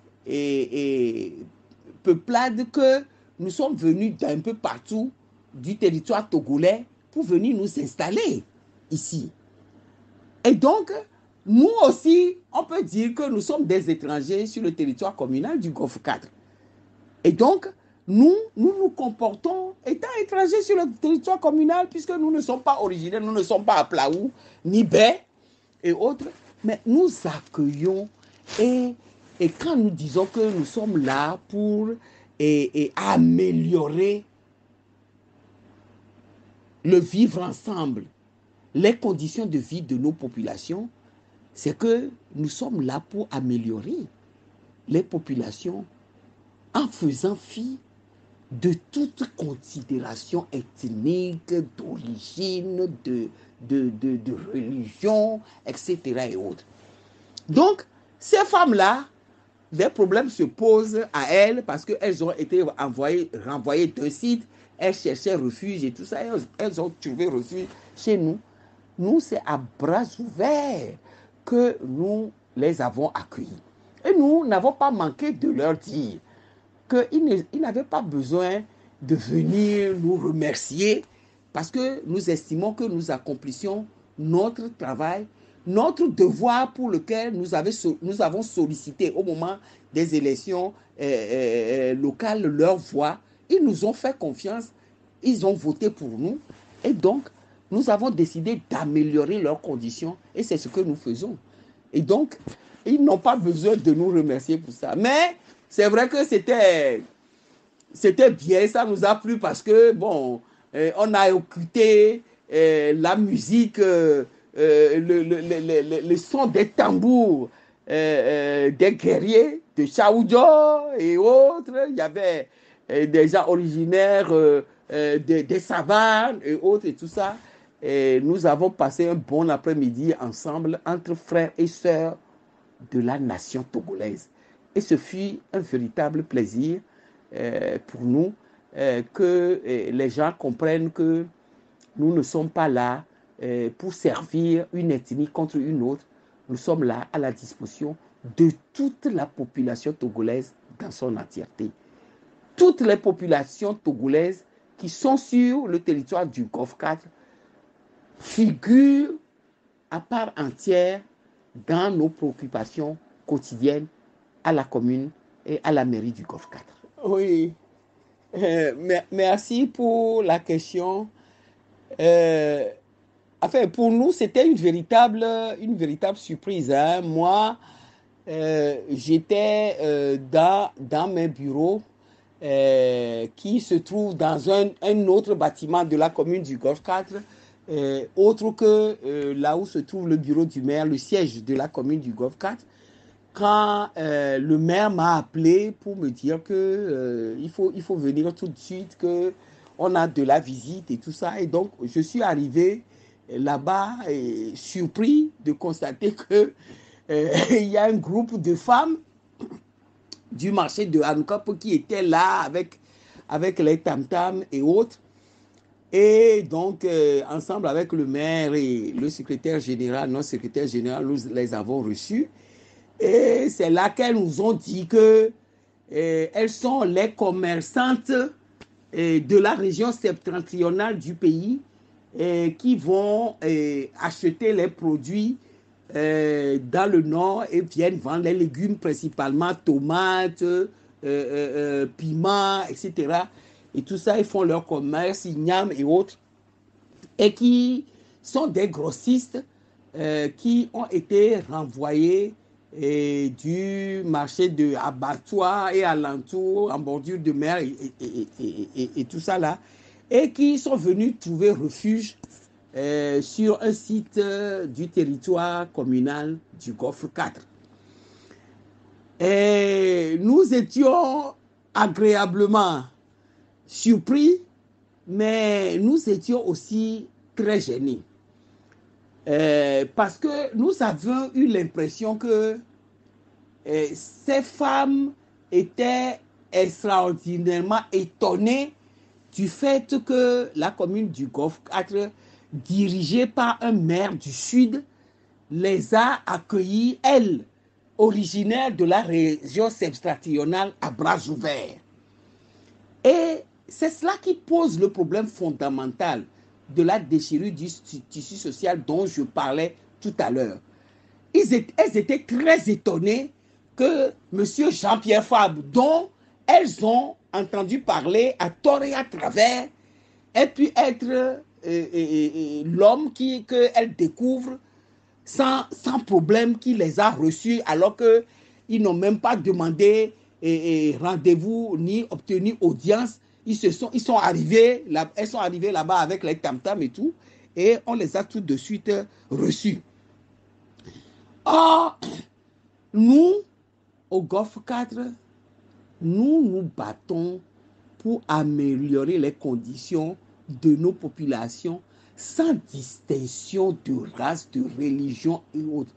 [SPEAKER 3] peuplades que nous sommes venus d'un peu partout du territoire togolais pour venir nous installer ici. Et donc, nous aussi, on peut dire que nous sommes des étrangers sur le territoire communal du Golfe 4. Et donc, nous nous comportons étant étrangers sur le territoire communal puisque nous ne sommes pas originaires, nous ne sommes pas à Plaou, ni Baie et autres, mais nous accueillons et quand nous disons que nous sommes là pour améliorer le vivre ensemble, les conditions de vie de nos populations, c'est que nous sommes là pour améliorer les populations en faisant fi de toute considération ethnique, d'origine, de religion, etc. et autres. Donc, ces femmes-là, des problèmes se posent à elles parce qu'elles ont été renvoyées d'un site, elles cherchaient refuge et tout ça, elles ont trouvé refuge chez nous. Nous, c'est à bras ouverts que nous les avons accueillis. Et nous n'avons pas manqué de leur dire qu'ils n'avaient pas besoin de venir nous remercier parce que nous estimons que nous accomplissions notre travail, notre devoir pour lequel nous avons sollicité au moment des élections locales leur voix. Ils nous ont fait confiance, ils ont voté pour nous et donc nous avons décidé d'améliorer leurs conditions et c'est ce que nous faisons. Et donc, ils n'ont pas besoin de nous remercier pour ça. Mais c'est vrai que c'était bien, ça nous a plu parce que, bon, on a écouté la musique, le son des tambours des guerriers de Chaoudjo et autres. Il y avait des gens originaires des savanes et autres et tout ça. Et nous avons passé un bon après-midi ensemble entre frères et sœurs de la nation togolaise. Et ce fut un véritable plaisir pour nous que les gens comprennent que nous ne sommes pas là pour servir une ethnie contre une autre. Nous sommes là à la disposition de toute la population togolaise dans son entièreté. Toutes les populations togolaises qui sont sur le territoire du Golfe 4 figurent à part entière dans nos préoccupations quotidiennes à la commune et à la mairie du Golfe 4. Oui, merci pour la question. Enfin, pour nous, c'était une véritable surprise. Hein. Moi, j'étais dans mes bureaux qui se trouvent dans un autre bâtiment de la commune du Golfe 4, autre que là où se trouve le bureau du maire, le siège de la commune du Golfe 4, quand le maire m'a appelé pour me dire que il faut venir tout de suite, qu'on a de la visite et tout ça. Et donc, je suis arrivé là-bas et surpris de constater que il y a un groupe de femmes du marché de Hanouka qui étaient là avec les tam-tams et autres. Et donc, ensemble avec le maire et le secrétaire général, notre secrétaire général, nous les avons reçus. Et c'est là qu'elles nous ont dit que elles sont les commerçantes de la région septentrionale du pays qui vont acheter les produits dans le nord et viennent vendre les légumes principalement, tomates, piments, etc. Et tout ça, ils font leur commerce, igname et autres, et qui sont des grossistes qui ont été renvoyés du marché de abattoirs et alentours, en bordure de mer et tout ça là, et qui sont venus trouver refuge sur un site du territoire communal du Golfe 4. Et nous étions agréablement surpris, mais nous étions aussi très gênés. Parce que nous avions eu l'impression que ces femmes étaient extraordinairement étonnées du fait que la commune du Golfe 4, dirigée par un maire du Sud, les a accueillies, elles, originaires de la région septentrionale, à bras ouverts. Et c'est cela qui pose le problème fondamental de la déchirure du tissu social dont je parlais tout à l'heure. elles étaient très étonnées que M. Jean-Pierre Fabre, dont elles ont entendu parler à tort et à travers, ait pu être l'homme qu'elles découvrent sans problème, qui les a reçus alors qu'ils n'ont même pas demandé rendez-vous ni obtenu audience. Elles sont arrivées là-bas avec les tam-tams et tout, et on les a tout de suite reçus. Or, nous, au Golfe 4, nous nous battons pour améliorer les conditions de nos populations sans distinction de race, de religion et autres.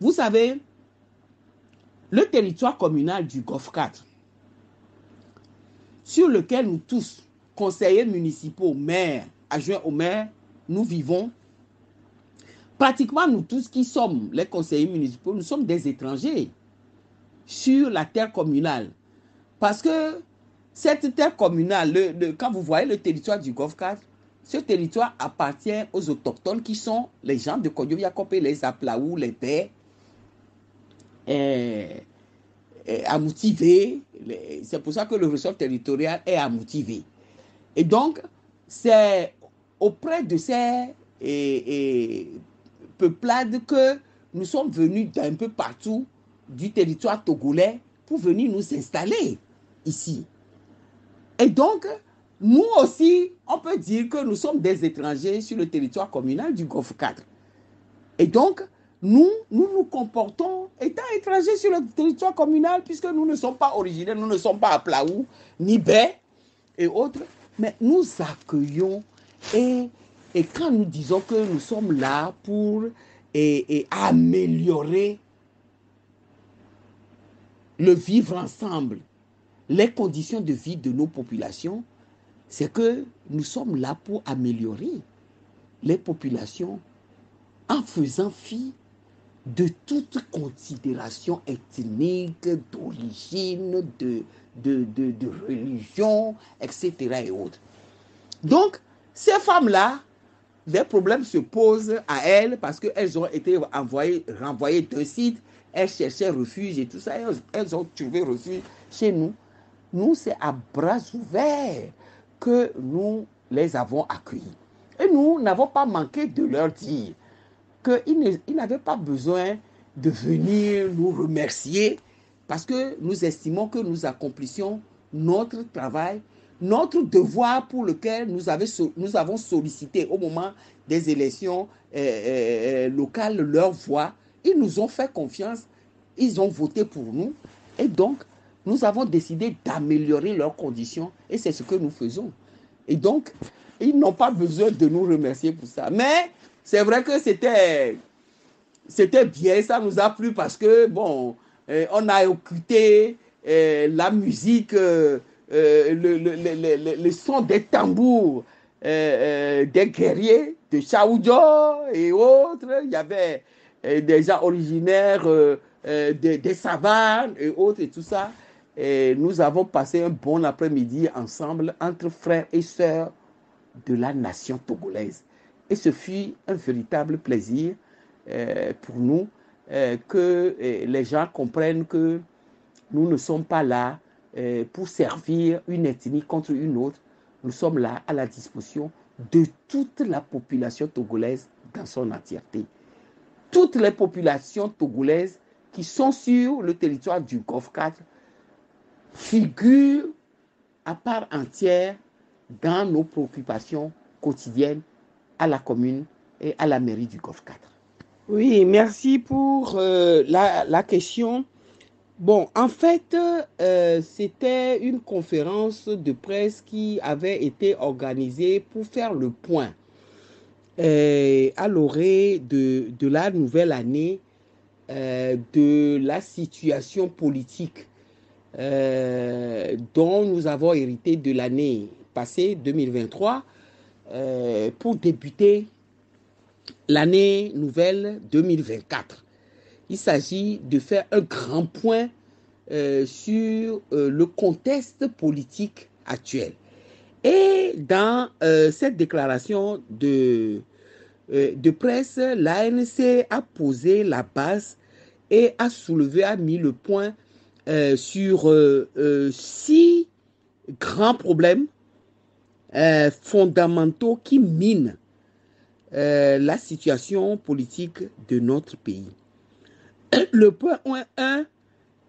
[SPEAKER 3] Vous savez, le territoire communal du Golfe 4, sur lequel nous tous, conseillers municipaux, maires, adjoints au maire, nous vivons, pratiquement nous tous qui sommes les conseillers municipaux, nous sommes des étrangers sur la terre communale. Parce que cette terre communale, quand vous voyez le territoire du Golfe 4, ce territoire appartient aux autochtones qui sont les gens de Kodjo-Yakopé, les Aplaou, les Pères, à Moutivé. C'est pour ça que le ressort territorial est à Moutivé. Et donc, c'est auprès de ces peuplades que nous sommes venus d'un peu partout du territoire togolais pour venir nous installer ici. Et donc, nous aussi, on peut dire que nous sommes des étrangers sur le territoire communal du Golfe 4. Et donc, nous nous comportons étant étrangers sur le territoire communal puisque nous ne sommes pas originaires, nous ne sommes pas à Plaou, ni Bé et autres, mais nous accueillons et quand nous disons que nous sommes là pour améliorer le vivre ensemble, les conditions de vie de nos populations, c'est que nous sommes là pour améliorer les populations en faisant fi de toute considération ethnique, d'origine, de religion, etc. et autres. Donc, ces femmes-là, des problèmes se posent à elles parce qu'elles ont été renvoyées d'un site, elles cherchaient refuge et tout ça, elles ont trouvé refuge chez nous. Nous, c'est à bras ouverts que nous les avons accueillis. Et nous n'avons pas manqué de leur dire qu'ils n'avaient pas besoin de venir nous remercier parce que nous estimons que nous accomplissions notre travail, notre devoir pour lequel nous avons sollicité au moment des élections locales leur voix. Ils nous ont fait confiance, ils ont voté pour nous et donc nous avons décidé d'améliorer leurs conditions et c'est ce que nous faisons. Et donc, ils n'ont pas besoin de nous remercier pour ça. Mais c'est vrai que c'était bien, ça nous a plu parce que, bon, on a écouté la musique, le son des tambours des guerriers de Chaoudjo et autres. Il y avait des gens originaires des savanes et autres et tout ça. Et nous avons passé un bon après-midi ensemble entre frères et sœurs de la nation togolaise. Et ce fut un véritable plaisir pour nous que les gens comprennent que nous ne sommes pas là pour servir une ethnie contre une autre. Nous sommes là à la disposition de toute la population togolaise dans son entièreté. Toutes les populations togolaises qui sont sur le territoire du Golfe 4 figurent à part entière dans nos préoccupations quotidiennes à la commune et à la mairie du Golfe 4. Oui, merci pour la question. Bon, en fait, c'était une conférence de presse qui avait été organisée pour faire le point à l'orée de la nouvelle année, de la situation politique dont nous avons hérité de l'année passée, 2023, pour débuter l'année nouvelle 2024. Il s'agit de faire un grand point sur le contexte politique actuel. Et dans cette déclaration de de presse, l'ANC a posé la base et a mis le point sur 6 grands problèmes fondamentaux qui minent la situation politique de notre pays. Le point 1,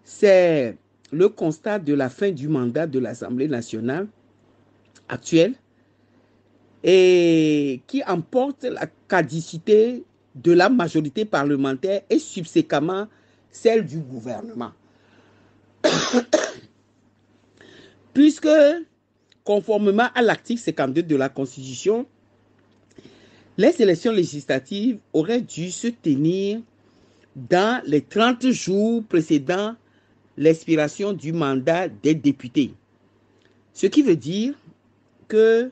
[SPEAKER 3] c'est le constat de la fin du mandat de l'Assemblée nationale actuelle et qui emporte la caducité de la majorité parlementaire et subséquemment celle du gouvernement. Puisque, conformément à l'article 52 de la Constitution, les élections législatives auraient dû se tenir dans les 30 jours précédant l'expiration du mandat des députés. Ce qui veut dire que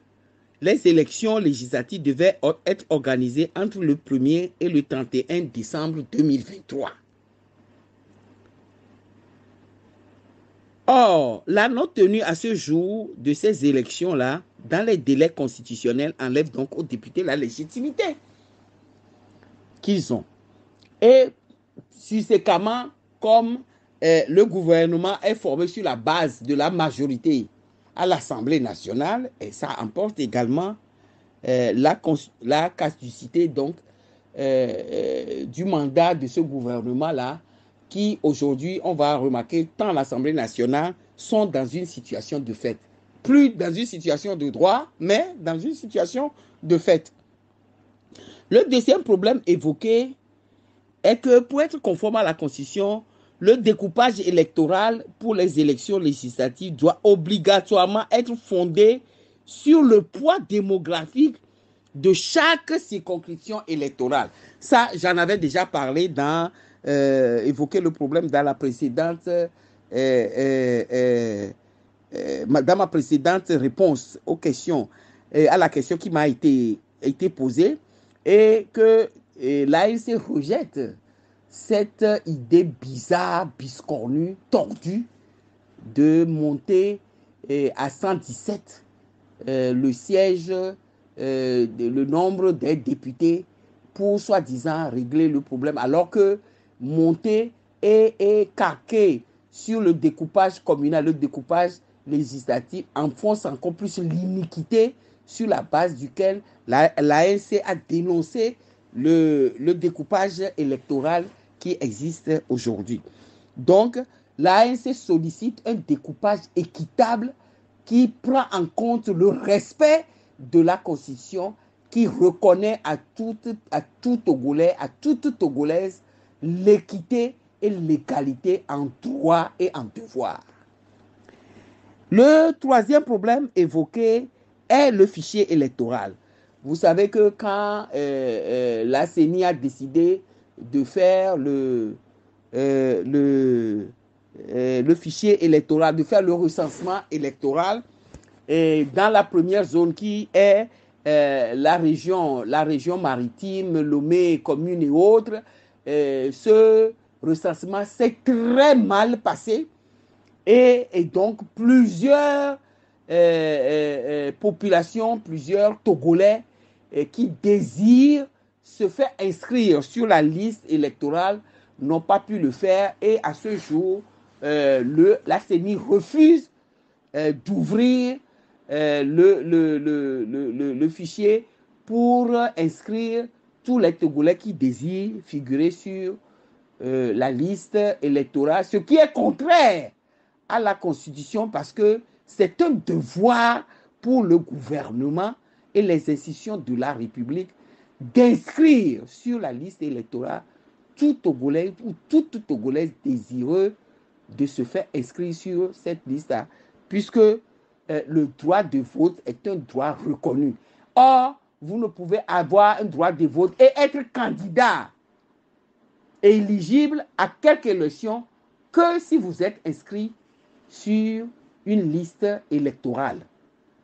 [SPEAKER 3] les élections législatives devaient être organisées entre le 1er et le 31 décembre 2023. Or, la non-tenue à ce jour de ces élections-là, dans les délais constitutionnels, enlève donc aux députés la légitimité qu'ils ont. Et subséquemment, comme le gouvernement est formé sur la base de la majorité à l'Assemblée nationale, et ça emporte également la caducité donc du mandat de ce gouvernement-là, qui aujourd'hui, on va remarquer, tant l'Assemblée nationale sont dans une situation de fait. Plus dans une situation de droit, mais dans une situation de fait. Le deuxième problème évoqué est que pour être conforme à la Constitution, le découpage électoral pour les élections législatives doit obligatoirement être fondé sur le poids démographique de chaque circonscription électorale. Ça, j'en avais déjà parlé dans évoqué le problème dans la précédente dans ma précédente réponse aux questions, à la question qui m'a été posée, et que l'ANC rejette cette idée bizarre, biscornue, tordue de monter à 117 le siège, le nombre des députés pour soi-disant régler le problème, alors que monter et calquer sur le découpage communal, le découpage législatif, enfonce encore plus l'iniquité sur la base duquel l'ANC a dénoncé le découpage électoral qui existe aujourd'hui. Donc, l'ANC sollicite un découpage équitable qui prend en compte le respect de la Constitution, qui reconnaît à tout Togolais, à toute Togolaise, l'équité et l'égalité en droit et en devoir. Le troisième problème évoqué est le fichier électoral. Vous savez que quand la CENI a décidé de faire le fichier électoral, de faire le recensement électoral, et dans la première zone qui est la région maritime, Lomé, commune et autres, ce recensement s'est très mal passé et donc plusieurs populations, plusieurs Togolais qui désirent se faire inscrire sur la liste électorale n'ont pas pu le faire, et à ce jour, la CENI refuse d'ouvrir le fichier pour inscrire tous les Togolais qui désirent figurer sur la liste électorale, ce qui est contraire à la Constitution, parce que c'est un devoir pour le gouvernement et les institutions de la République d'inscrire sur la liste électorale tout Togolais ou toute Togolaise désireux de se faire inscrire sur cette liste-là, puisque le droit de vote est un droit reconnu. Or, vous ne pouvez avoir un droit de vote et être candidat et éligible à quelque élection que si vous êtes inscrit sur une liste électorale,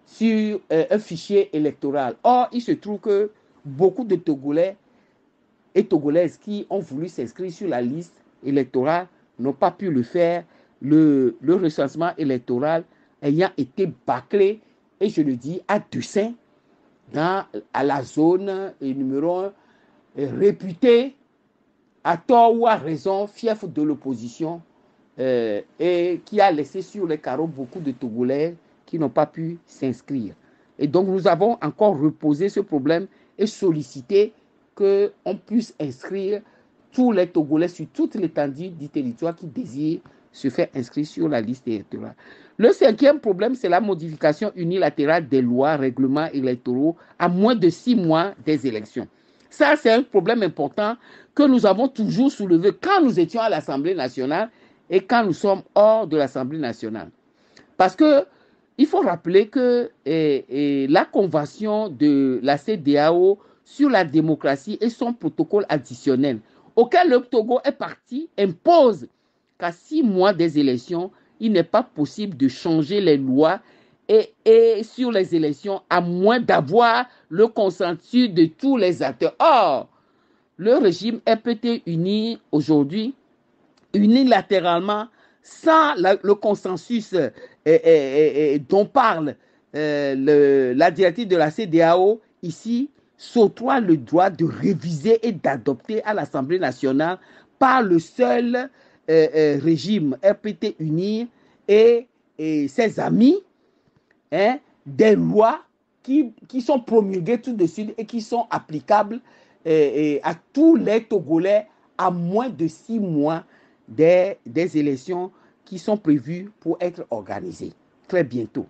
[SPEAKER 3] sur un fichier électoral. Or, il se trouve que beaucoup de Togolais et Togolaises qui ont voulu s'inscrire sur la liste électorale n'ont pas pu le faire, le recensement électoral ayant été bâclé, et je le dis à dessein, à la zone numéro 1, réputé à tort ou à raison, fief de l'opposition, et qui a laissé sur les carreaux beaucoup de Togolais qui n'ont pas pu s'inscrire. Et donc, nous avons encore reposé ce problème et sollicité qu'on puisse inscrire tous les Togolais sur toute l'étendue du territoire qui désirent se faire inscrire sur la liste électorale. Le cinquième problème, c'est la modification unilatérale des lois, règlements électoraux à moins de 6 mois des élections. Ça, c'est un problème important que nous avons toujours soulevé quand nous étions à l'Assemblée nationale et quand nous sommes hors de l'Assemblée nationale. Parce qu'il faut rappeler que la convention de la CEDEAO sur la démocratie et son protocole additionnel, auquel le Togo est parti, impose qu'à 6 mois des élections, il n'est pas possible de changer les lois et sur les élections, à moins d'avoir le consensus de tous les acteurs. Or, le régime RPT uni aujourd'hui, unilatéralement, sans le consensus dont parle la directive de la CEDEAO, ici, s'octroie le droit de réviser et d'adopter à l'Assemblée nationale par le seul régime RPT uni et ses amis, des lois qui sont promulguées tout de suite et qui sont applicables à tous les Togolais à moins de 6 mois des élections qui sont prévues pour être organisées très bientôt.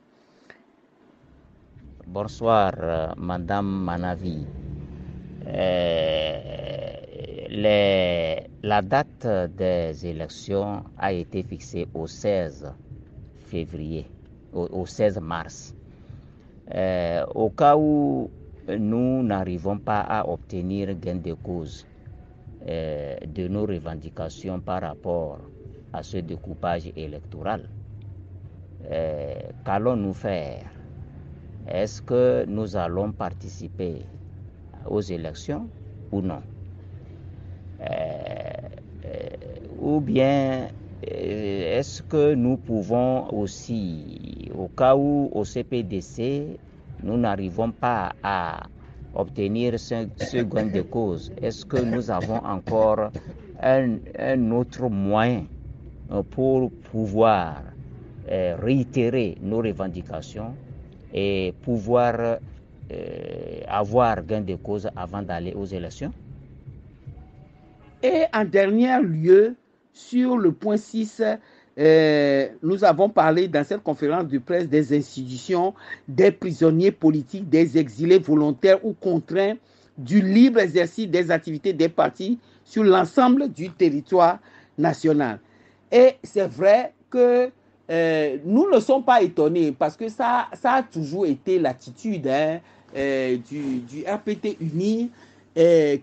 [SPEAKER 5] Bonsoir, Madame Manavi. La date des élections a été fixée au 16 février, au 16 mars. Au cas où nous n'arrivons pas à obtenir gain de cause de nos revendications par rapport à ce découpage électoral, qu'allons-nous faire? Est-ce que nous allons participer aux élections ou non? Ou bien est-ce que nous pouvons aussi, au cas où au CPDC, nous n'arrivons pas à obtenir ce gain de cause, est-ce que nous avons encore un autre moyen pour pouvoir réitérer nos revendications et pouvoir avoir gain de cause avant d'aller aux élections?
[SPEAKER 3] Et en dernier lieu, sur le point 6, nous avons parlé dans cette conférence de presse des institutions, des prisonniers politiques, des exilés volontaires ou contraints, du libre exercice des activités des partis sur l'ensemble du territoire national. Et c'est vrai que nous ne sommes pas étonnés parce que ça a toujours été l'attitude du RPT uni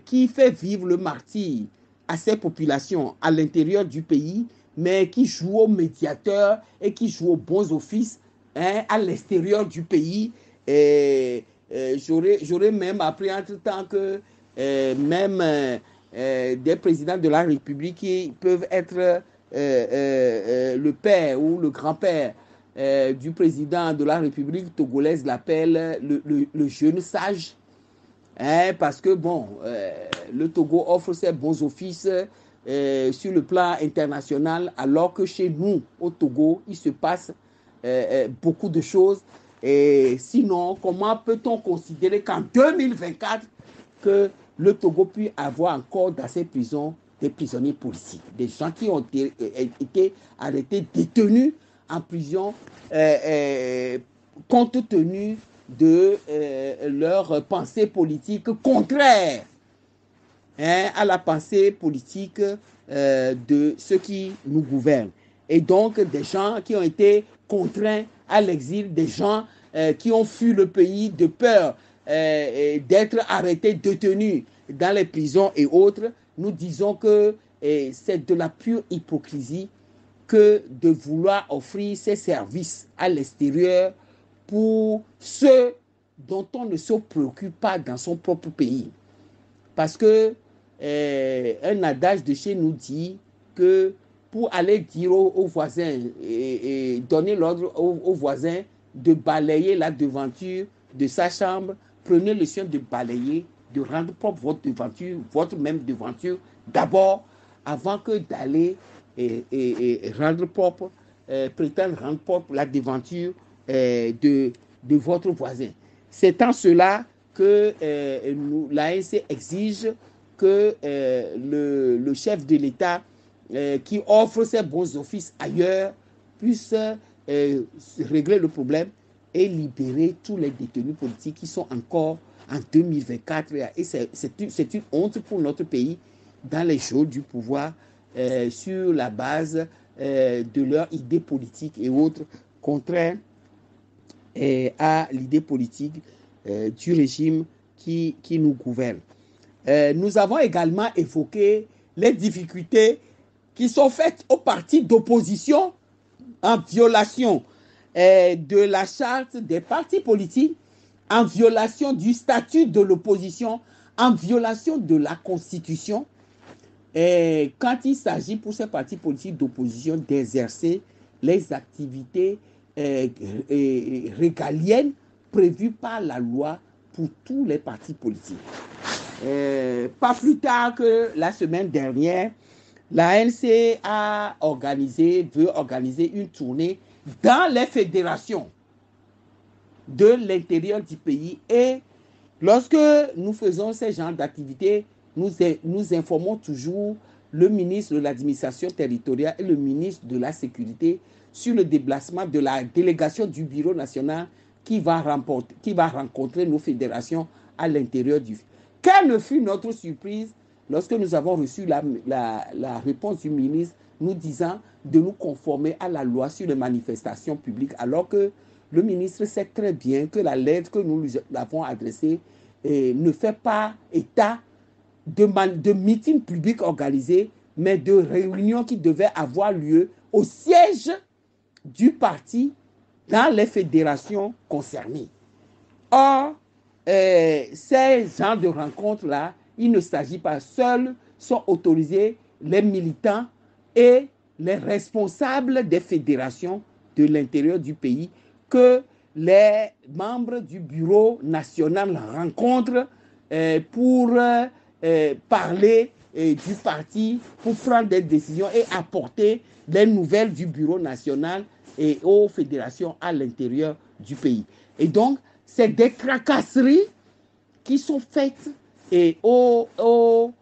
[SPEAKER 3] qui fait vivre le martyre à ces populations à l'intérieur du pays, mais qui joue au médiateur et qui joue aux bons offices à l'extérieur du pays. J'aurais même appris entre-temps que même des présidents de la République qui peuvent être le père ou le grand-père du président de la République togolaise l'appelle le jeune sage. Parce que bon, le Togo offre ses bons offices sur le plan international, alors que chez nous, au Togo, il se passe beaucoup de choses. Et sinon, comment peut-on considérer qu'en 2024, que le Togo puisse avoir encore dans ses prisons des prisonniers politiques, des gens qui ont été arrêtés, détenus en prison, compte tenu de leur pensée politique contraire à la pensée politique de ceux qui nous gouvernent. Et donc, des gens qui ont été contraints à l'exil, des gens qui ont fui le pays de peur d'être arrêtés, détenus dans les prisons et autres. Nous disons que c'est de la pure hypocrisie que de vouloir offrir ces services à l'extérieur pour ceux dont on ne se préoccupe pas dans son propre pays. Parce que un adage de chez nous dit que pour aller dire aux voisins et donner l'ordre aux voisins de balayer la devanture de sa chambre prenez le soin de balayer, de rendre propre votre même devanture, d'abord, avant que d'aller et rendre propre, prétendre rendre propre la devanture de votre voisin. C'est en cela que l'ANC exige que le chef de l'État qui offre ses bons offices ailleurs puisse régler le problème et libérer tous les détenus politiques qui sont encore en 2024. Et c'est une honte pour notre pays dans les jours du pouvoir sur la base de leurs idées politiques et autres contraires à l'idée politique du régime qui nous gouverne. Nous avons également évoqué les difficultés qui sont faites aux partis d'opposition en violation de la charte des partis politiques, en violation du statut de l'opposition, en violation de la Constitution, quand il s'agit pour ces partis politiques d'opposition d'exercer les activités régaliennes prévues par la loi pour tous les partis politiques. Pas plus tard que la semaine dernière, l'ANC veut organiser une tournée dans les fédérations de l'intérieur du pays. Et lorsque nous faisons ce genre d'activités, nous informons toujours le ministre de l'administration territoriale et le ministre de la sécurité sur le déplacement de la délégation du bureau national qui va rencontrer nos fédérations à l'intérieur du pays. Quelle ne fut notre surprise lorsque nous avons reçu la réponse du ministre nous disant de nous conformer à la loi sur les manifestations publiques, alors que le ministre sait très bien que la lettre que nous lui avons adressée ne fait pas état de meetings publics organisés, mais de réunions qui devaient avoir lieu au siège du parti dans les fédérations concernées. Or, ces genres de rencontres-là, il ne s'agit pas, seuls sont autorisés les militants et les responsables des fédérations de l'intérieur du pays que les membres du bureau national rencontrent pour parler du parti, pour prendre des décisions et apporter les nouvelles du bureau national et aux fédérations à l'intérieur du pays. Et donc, c'est des tracasseries qui sont faites aux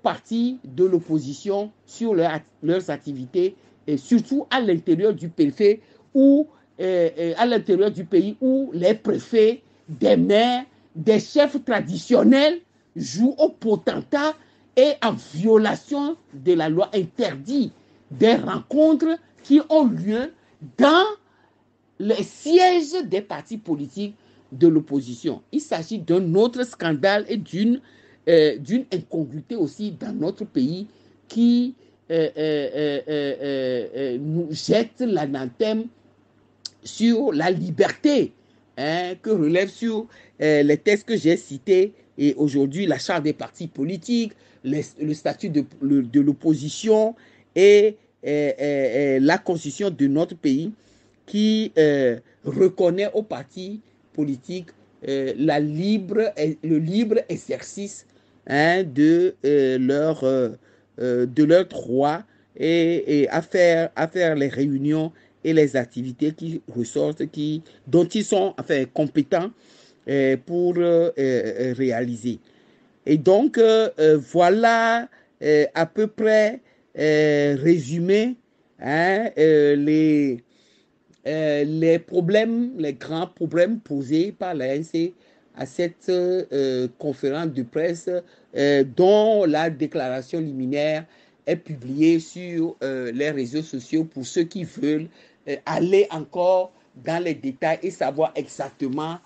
[SPEAKER 3] partis de l'opposition sur leurs activités, et surtout à l'intérieur du préfet ou à l'intérieur du pays où les préfets, des maires, des chefs traditionnels jouent au potentat et en violation de la loi interdit des rencontres qui ont lieu dans les sièges des partis politiques de l'opposition. Il s'agit d'un autre scandale et d'une incongruité aussi dans notre pays qui nous jette l'anathème sur la liberté que relève sur les textes que j'ai cités et aujourd'hui la charte des partis politiques, le statut de l'opposition et la constitution de notre pays qui reconnaît aux partis politiques le libre exercice de leurs droits et à faire les réunions et les activités qui ressortent, dont ils sont compétents pour réaliser. Et donc, voilà à peu près résumé les problèmes, les grands problèmes posés par l'ANC à cette conférence de presse dont la déclaration liminaire est publiée sur les réseaux sociaux pour ceux qui veulent aller encore dans les détails et savoir exactement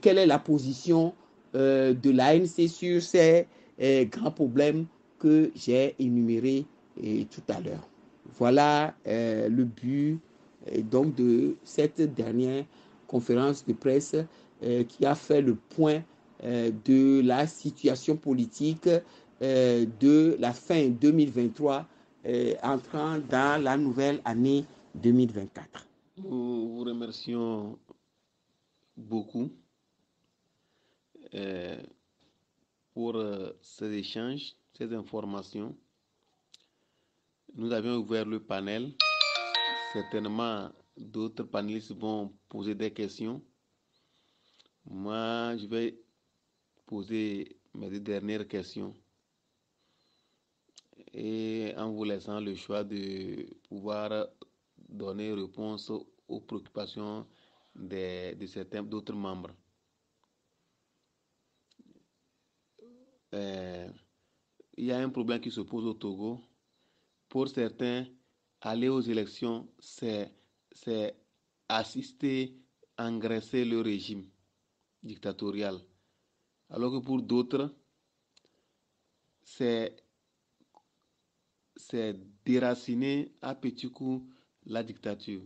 [SPEAKER 3] quelle est la position de l'ANC sur ces grands problèmes que j'ai énumérés tout à l'heure. Voilà le but donc de cette dernière conférence de presse qui a fait le point de la situation politique de la fin 2023 entrant dans la nouvelle année 2024.
[SPEAKER 1] Nous vous remercions beaucoup pour ces échanges, ces informations. Nous avions ouvert le panel. Certainement, d'autres panélistes vont poser des questions. Moi, je vais poser mes 2 dernières questions et en vous laissant le choix de pouvoir donner réponse aux préoccupations de certains d'autres membres. Il y a un problème qui se pose au Togo. Pour certains, aller aux élections, c'est assister, engraisser le régime dictatorial. Alors que pour d'autres, c'est déraciner à petits coups la dictature.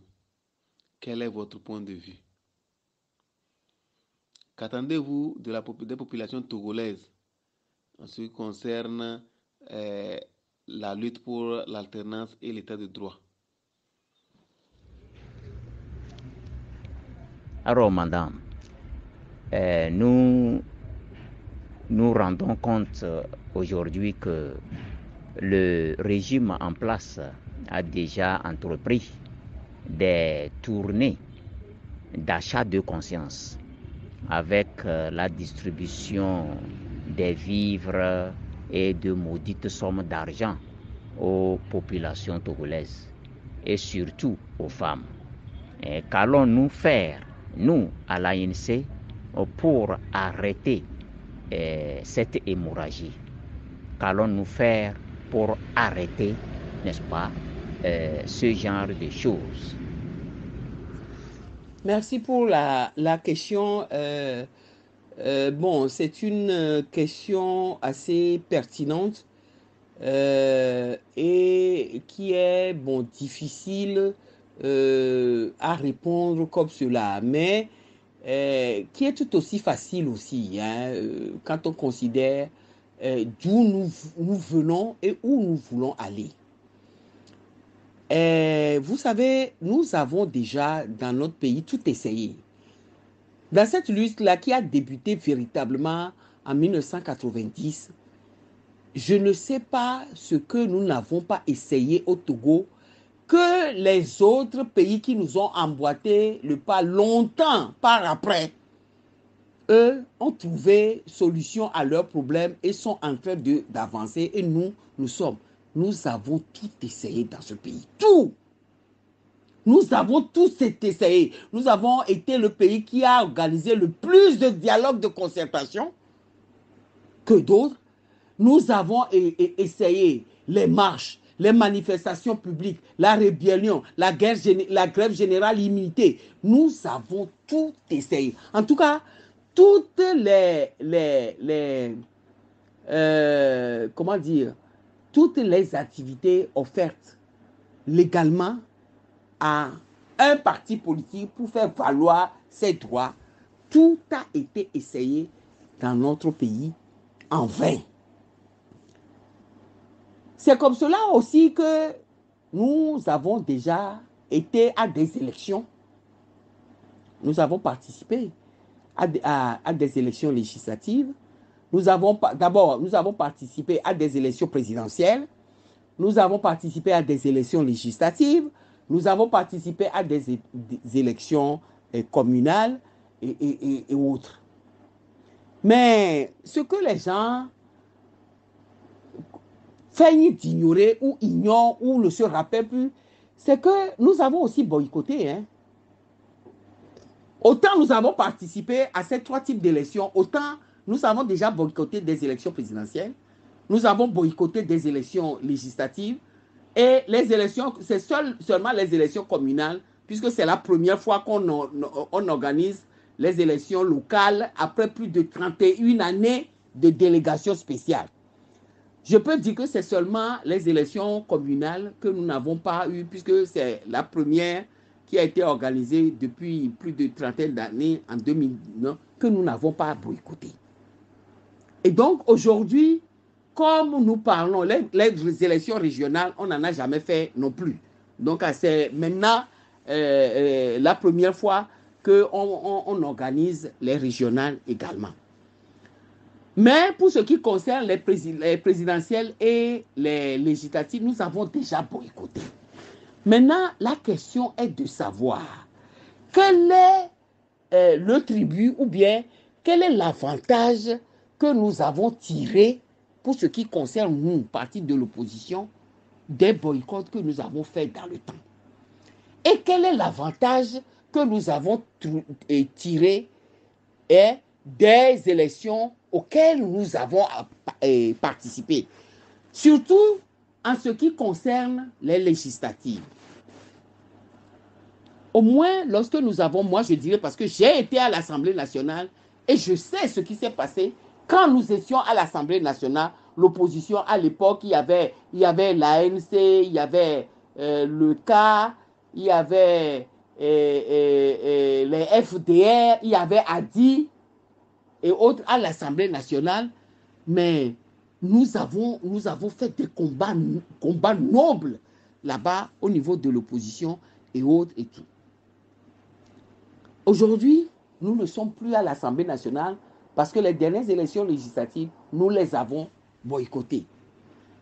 [SPEAKER 1] Quel est votre point de vue? Qu'attendez-vous de des populations togolaises en ce qui concerne la lutte pour l'alternance et l'état de droit?
[SPEAKER 5] Alors, madame, nous rendons compte aujourd'hui que le régime en place a déjà entrepris des tournées d'achat de conscience avec la distribution des vivres et de maudites sommes d'argent aux populations togolaises et surtout aux femmes. Qu'allons-nous faire, nous, à l'ANC, pour arrêter cette hémorragie? Qu'allons-nous faire pour arrêter, n'est-ce pas, ce genre de choses?
[SPEAKER 3] Merci pour la question. Bon, c'est une question assez pertinente et qui est difficile à répondre comme cela, mais qui est tout aussi facile aussi, hein, quand on considère d'où nous venons et où nous voulons aller. Vous savez, nous avons déjà dans notre pays tout essayé. Dans cette lutte-là qui a débuté véritablement en 1990, je ne sais pas ce que nous n'avons pas essayé au Togo, que les autres pays qui nous ont emboîté le pas longtemps par après, eux ont trouvé solution à leurs problèmes et sont en train d'avancer. Et nous avons tout essayé dans ce pays. Tout. Nous avons tous essayé. Nous avons été le pays qui a organisé le plus de dialogues de concertation que d'autres. Nous avons essayé les marches, les manifestations publiques, la rébellion, la grève générale illimitée. Nous avons tout essayé. En tout cas, toutes toutes les activités offertes légalement à un parti politique pour faire valoir ses droits, tout a été essayé dans notre pays en vain. C'est comme cela aussi que nous avons déjà été à des élections. Nous avons participé à des élections législatives. D'abord, nous avons participé à des élections présidentielles. Nous avons participé à des élections législatives. Nous avons participé à des élections communales et autres. Mais ce que les gens feignent d'ignorer ou ignorent ou ne se rappellent plus, c'est que nous avons aussi boycotté. Hein. Autant nous avons participé à ces 3 types d'élections, autant nous avons déjà boycotté des élections présidentielles, nous avons boycotté des élections législatives et les élections, c'est seulement les élections communales, puisque c'est la première fois qu'on organise les élections locales après plus de 31 années de délégation spéciale. Je peux dire que c'est seulement les élections communales que nous n'avons pas eues, puisque c'est la première qui a été organisée depuis plus de 30 d'années en 2009, que nous n'avons pas boycotté. Et donc aujourd'hui, comme nous parlons, les élections régionales, on n'en a jamais fait non plus. Donc c'est maintenant la première fois qu'on organise les régionales également. Mais pour ce qui concerne les présidentielles et les législatives, nous avons déjà boycotté. Maintenant, la question est de savoir quel est le tribut ou bien quel est l'avantage que nous avons tiré pour ce qui concerne nous, parti de l'opposition, des boycotts que nous avons faits dans le temps. Et quel est l'avantage que nous avons tiré des élections auxquelles nous avons participé, surtout en ce qui concerne les législatives. Au moins, lorsque nous avons, moi je dirais, parce que j'ai été à l'Assemblée nationale et je sais ce qui s'est passé quand nous étions à l'Assemblée nationale, l'opposition à l'époque, il y avait l'ANC, il y avait le K, il y avait les FDR, il y avait ADI et autres à l'Assemblée nationale, mais nous avons fait des combats nobles là-bas au niveau de l'opposition et autres et tout. Aujourd'hui, nous ne sommes plus à l'Assemblée nationale parce que les dernières élections législatives, nous les avons boycottées.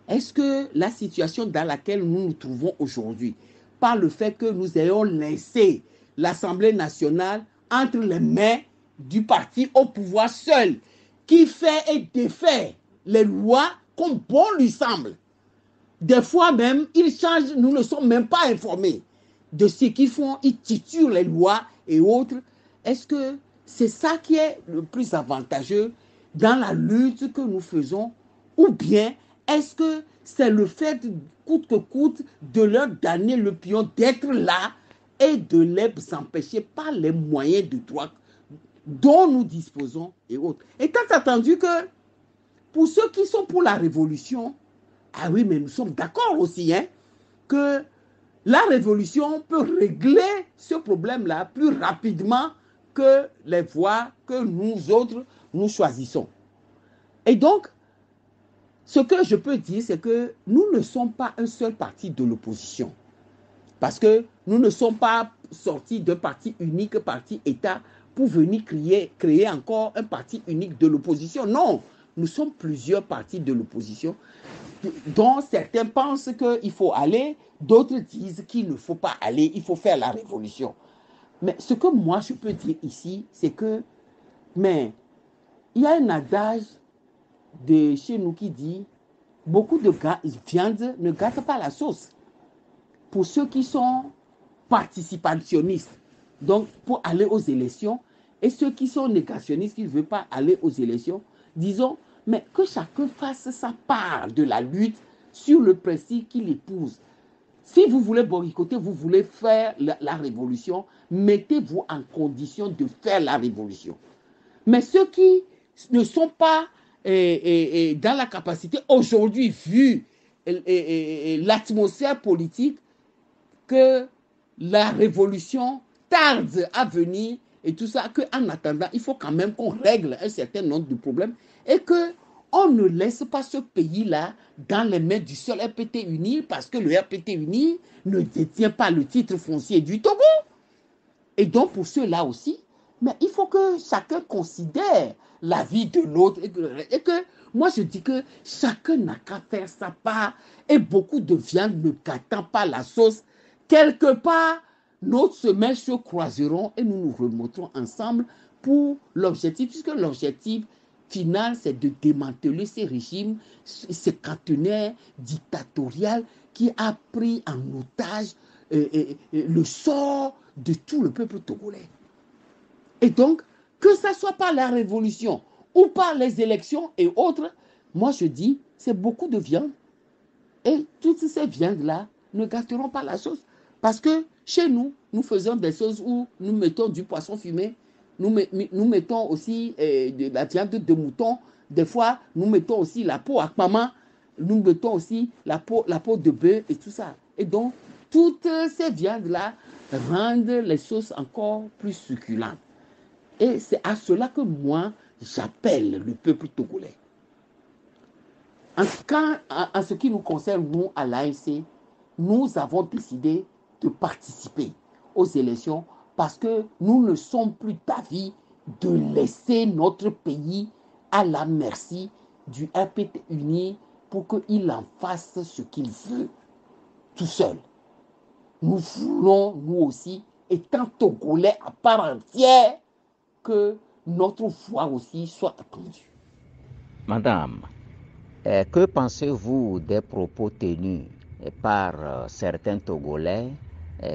[SPEAKER 3] Est-ce que la situation dans laquelle nous nous trouvons aujourd'hui, par le fait que nous ayons laissé l'Assemblée nationale entre les mains du parti au pouvoir seul, qui fait et défait les lois comme bon lui semble. Des fois même, ils changent, nous ne sommes même pas informés de ce qu'ils font, ils titurent les lois et autres. Est-ce que c'est ça qui est le plus avantageux dans la lutte que nous faisons, ou bien est-ce que c'est le fait, coûte que coûte, de leur donner le pion d'être là et de les empêcher par les moyens de droit dont nous disposons et autres. Étant entendu que pour ceux qui sont pour la révolution, ah oui, mais nous sommes d'accord aussi, hein, que la révolution peut régler ce problème-là plus rapidement que les voies que nous autres, nous choisissons. Et donc, ce que je peux dire, c'est que nous ne sommes pas un seul parti de l'opposition. Parce que nous ne sommes pas sortis d'un parti unique, parti État, pour venir créer encore un parti unique de l'opposition. Non, nous sommes plusieurs partis de l'opposition, dont certains pensent qu'il faut aller, d'autres disent qu'il ne faut pas aller, il faut faire la révolution. Mais ce que moi je peux dire ici, c'est que, mais il y a un adage de chez nous qui dit, beaucoup de viande ne gâte pas la sauce. Pour ceux qui sont participationnistes, donc pour aller aux élections, et ceux qui sont négationnistes, qui ne veulent pas aller aux élections, disons, mais que chacun fasse sa part de la lutte sur le principe qu'il épouse. Si vous voulez boycotter, vous voulez faire la révolution, mettez-vous en condition de faire la révolution. Mais ceux qui ne sont pas dans la capacité, aujourd'hui, vu l'atmosphère politique, que la révolution tarde à venir et tout ça, qu'en attendant, il faut quand même qu'on règle un certain nombre de problèmes et qu'on ne laisse pas ce pays-là dans les mains du seul RPT uni, parce que le RPT uni ne détient pas le titre foncier du Togo. Et donc pour ceux-là aussi, mais il faut que chacun considère la vie de l'autre et que moi je dis que chacun n'a qu'à faire sa part et beaucoup de viande ne gâtant pas la sauce. Quelque part, nos semelles se croiseront et nous nous remonterons ensemble pour l'objectif, puisque l'objectif final, c'est de démanteler ces régimes, ces caténaires dictatoriales qui a pris en otage le sort de tout le peuple togolais. Et donc, que ce soit par la révolution ou par les élections et autres, moi je dis, c'est beaucoup de viande. Et toutes ces viandes-là ne gâteront pas la sauce. Parce que chez nous, nous faisons des choses où nous mettons du poisson fumé, nous mettons aussi de la viande de mouton, des fois nous mettons aussi la peau à maman, nous mettons aussi la peau de bœuf et tout ça. Et donc, toutes ces viandes-là rendent les sauces encore plus succulentes. Et c'est à cela que moi, j'appelle le peuple togolais. En ce qui nous concerne, nous, à l'ANC, nous avons décidé de participer aux élections parce que nous ne sommes plus d'avis de laisser notre pays à la merci du RPT uni pour qu'il en fasse ce qu'il veut tout seul. Nous voulons, nous aussi, étant Togolais à part entière, que notre voix aussi soit entendue.
[SPEAKER 5] Madame, que pensez-vous des propos tenus par certains Togolais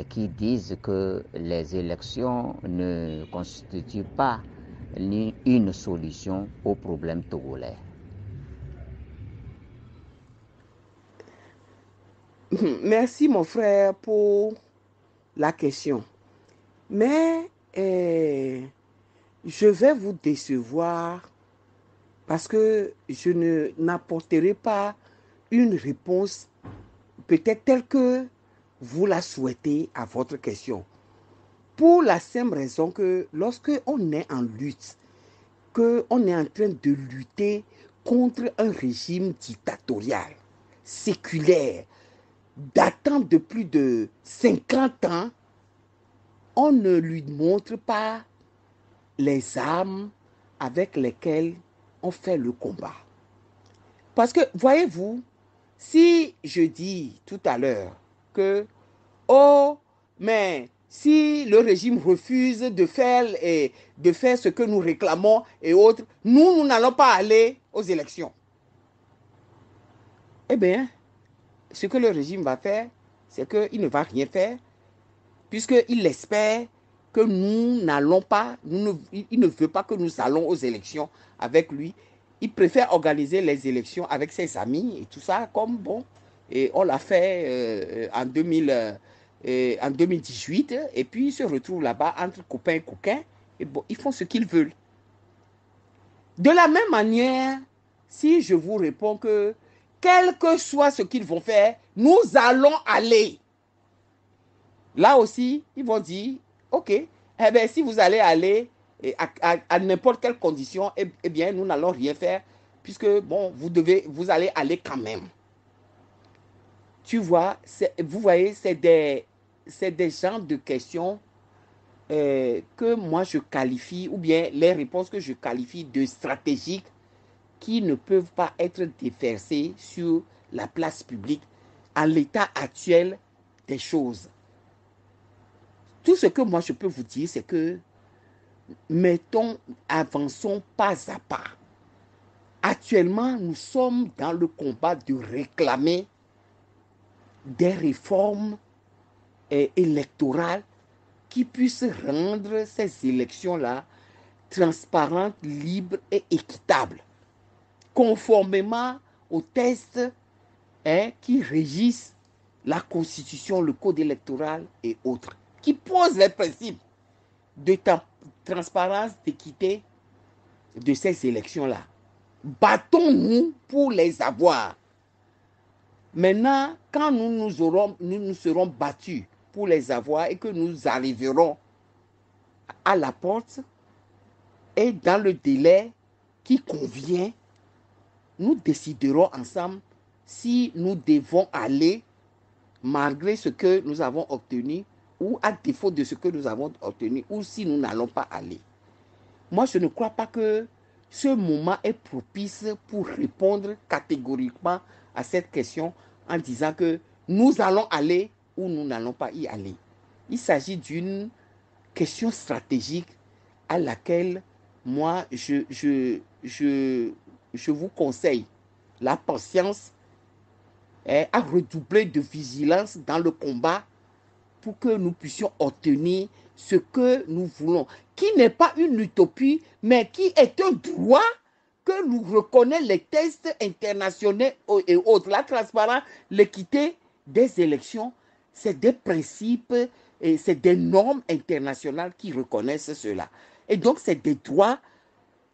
[SPEAKER 5] qui disent que les élections ne constituent pas une solution au problème togolais?
[SPEAKER 3] Merci mon frère pour la question. Mais je vais vous décevoir parce que je n'apporterai pas une réponse peut-être telle que vous la souhaitez à votre question. Pour la simple raison que lorsque on est en lutte, qu'on est en train de lutter contre un régime dictatorial, séculaire, datant de plus de 50 ans, on ne lui montre pas les armes avec lesquelles on fait le combat. Parce que, voyez-vous, si je dis tout à l'heure que, oh, mais si le régime refuse de faire ce que nous réclamons et autres, nous n'allons pas aller aux élections. Eh bien, ce que le régime va faire, c'est qu'il ne va rien faire, puisqu'il espère que nous n'allons pas, il ne veut pas que nous allons aux élections avec lui. Il préfère organiser les élections avec ses amis et tout ça, comme bon, et on l'a fait en 2018, et puis ils se retrouvent là-bas entre copains et coquins, et bon, ils font ce qu'ils veulent. De la même manière, si je vous réponds que, quel que soit ce qu'ils vont faire, nous allons aller. Là aussi, ils vont dire, ok, eh bien, si vous allez aller à n'importe quelle condition, eh bien, nous n'allons rien faire, puisque, bon, vous allez aller quand même. Tu vois, vous voyez, c'est des genres de questions que moi je qualifie, ou bien les réponses que je qualifie de stratégiques, qui ne peuvent pas être déversées sur la place publique à l'état actuel des choses. Tout ce que moi je peux vous dire, c'est que avançons pas à pas. Actuellement, nous sommes dans le combat de réclamer des réformes électorales qui puissent rendre ces élections-là transparentes, libres et équitables, conformément aux textes qui régissent la Constitution, le Code électoral et autres, qui posent les principes de transparence, d'équité de ces élections-là. Battons-nous pour les avoir. Maintenant, quand nous serons battus pour les avoir et que nous arriverons à la porte et dans le délai qui convient, nous déciderons ensemble si nous devons aller malgré ce que nous avons obtenu ou à défaut de ce que nous avons obtenu ou si nous n'allons pas aller. Moi, je ne crois pas que ce moment est propice pour répondre catégoriquement à cette question en disant que nous allons aller ou nous n'allons pas y aller. Il s'agit d'une question stratégique à laquelle moi, je vous conseille la patience à redoubler de vigilance dans le combat pour que nous puissions obtenir ce que nous voulons, qui n'est pas une utopie, mais qui est un droit que nous reconnaissent les textes internationaux et autres. La transparence, l'équité des élections, c'est des principes et c'est des normes internationales qui reconnaissent cela. Et donc, c'est des droits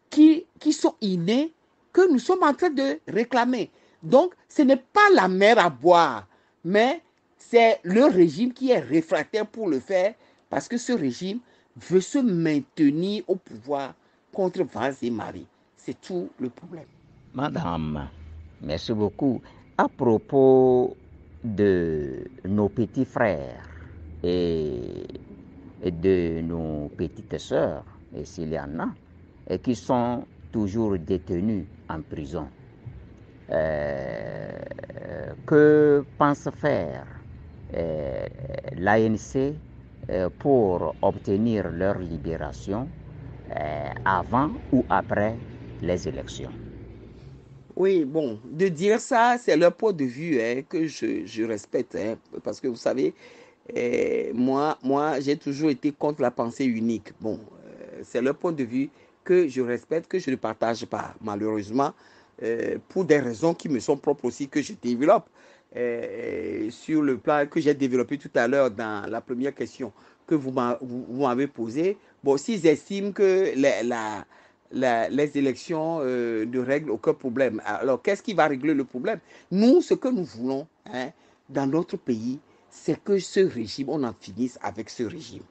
[SPEAKER 3] qui sont innés que nous sommes en train de réclamer. Donc, ce n'est pas la mer à boire, mais c'est le régime qui est réfractaire pour le faire parce que ce régime veut se maintenir au pouvoir contre vents et marées. C'est tout le problème.
[SPEAKER 5] Madame, merci beaucoup. À propos de nos petits frères et de nos petites sœurs, et s'il y en a, et qui sont toujours détenus en prison. Que pense faire l'ANC pour obtenir leur libération avant ou après les élections?
[SPEAKER 3] Oui, bon, de dire ça, c'est leur point de vue que je respecte, parce que vous savez, moi j'ai toujours été contre la pensée unique. Bon, c'est leur point de vue que je respecte, que je ne partage pas, malheureusement, pour des raisons qui me sont propres aussi, que je développe sur le plan que j'ai développé tout à l'heure dans la première question que vous m'avez posée. Bon, s'ils estiment que les élections ne règlent aucun problème. Alors, qu'est-ce qui va régler le problème? Nous, ce que nous voulons dans notre pays, c'est que ce régime, on en finisse avec ce régime.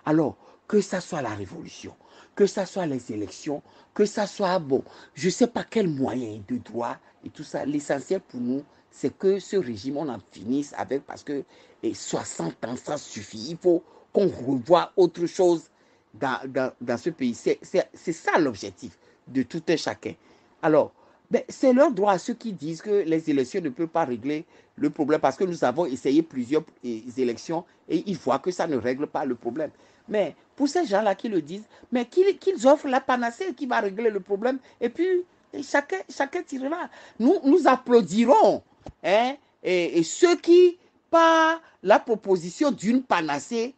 [SPEAKER 3] Alors, que ça soit la révolution, que ça soit les élections, que ça soit, bon, je ne sais pas quel moyen de droit et tout ça. L'essentiel pour nous, c'est que ce régime, on en finisse avec, parce que 60 ans, ça suffit. Il faut qu'on revoie autre chose dans ce pays. C'est ça l'objectif de tout un chacun. Alors, ben, c'est leur droit à ceux qui disent que les élections ne peuvent pas régler le problème parce que nous avons essayé plusieurs élections et ils voient que ça ne règle pas le problème. Mais pour ces gens-là qui le disent, mais qu'ils offrent la panacée qui va régler le problème et puis chacun tirera. Nous applaudirons et ceux qui, par la proposition d'une panacée,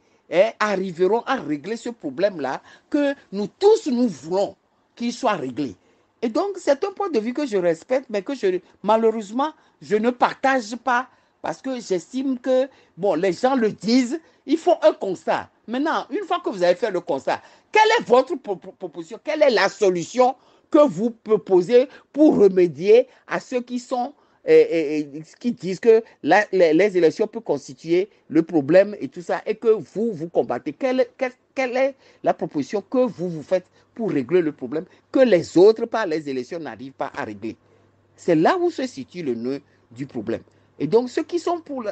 [SPEAKER 3] arriveront à régler ce problème-là que nous tous nous voulons qu'il soit réglé. Et donc, c'est un point de vue que je respecte, mais que malheureusement, je ne partage pas parce que j'estime que, bon, les gens le disent, ils font un constat. Maintenant, une fois que vous avez fait le constat, quelle est votre proposition? Quelle est la solution que vous proposez pour remédier à ceux qui sont qui disent que les élections peuvent constituer le problème et tout ça, et que vous combattez? Quelle est la proposition que vous faites pour régler le problème que les autres, par les élections, n'arrivent pas à régler? C'est là où se situe le nœud du problème. Et donc, ceux qui sont pour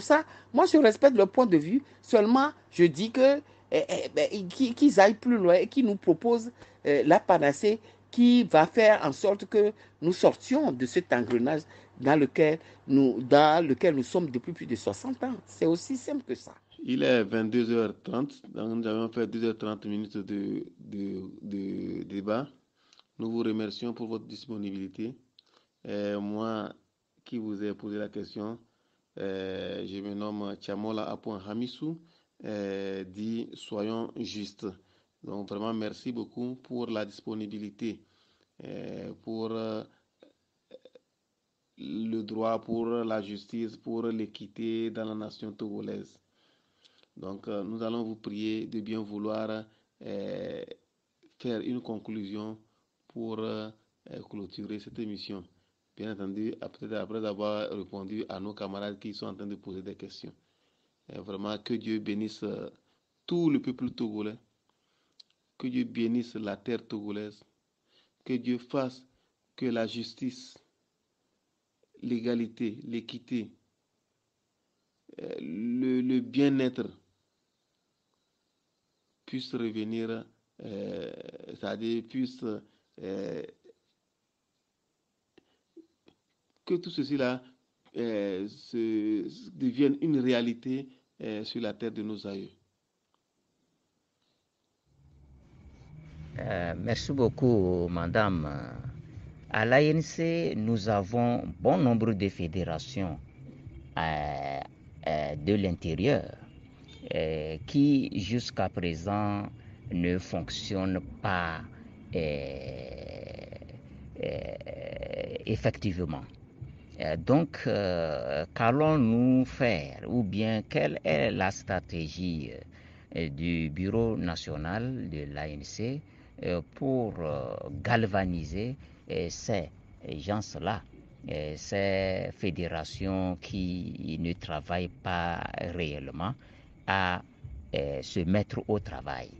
[SPEAKER 3] ça, moi, je respecte leur point de vue. Seulement, je dis que qu'ils aillent plus loin et qu'ils nous proposent la panacée qui va faire en sorte que nous sortions de cet engrenage dans lequel nous sommes depuis plus de 60 ans. C'est aussi simple que ça.
[SPEAKER 1] Il est 22h30, donc nous avons fait 2h30 minutes de débat. Nous vous remercions pour votre disponibilité. Moi, qui vous ai posé la question, je me nomme Tchamola Apouan Hamissou, dit soyons justes. Donc vraiment merci beaucoup pour la disponibilité, pour le droit, pour la justice, pour l'équité dans la nation togolaise. Donc nous allons vous prier de bien vouloir faire une conclusion pour clôturer cette émission. Bien entendu, peut-être après avoir répondu à nos camarades qui sont en train de poser des questions. Vraiment, que Dieu bénisse tout le peuple togolais, que Dieu bénisse la terre togolaise, que Dieu fasse que la justice, l'égalité, l'équité, le bien-être puisse revenir, c'est-à-dire puisse que tout ceci-là devienne une réalité sur la terre de nos aïeux.
[SPEAKER 5] Merci beaucoup, madame. À l'ANC, nous avons bon nombre de fédérations de l'intérieur qui, jusqu'à présent, ne fonctionnent pas effectivement. Donc, qu'allons-nous faire ou bien quelle est la stratégie du Bureau national de l'ANC pour galvaniser ces gens-là, ces fédérations qui ne travaillent pas réellement à se mettre au travail?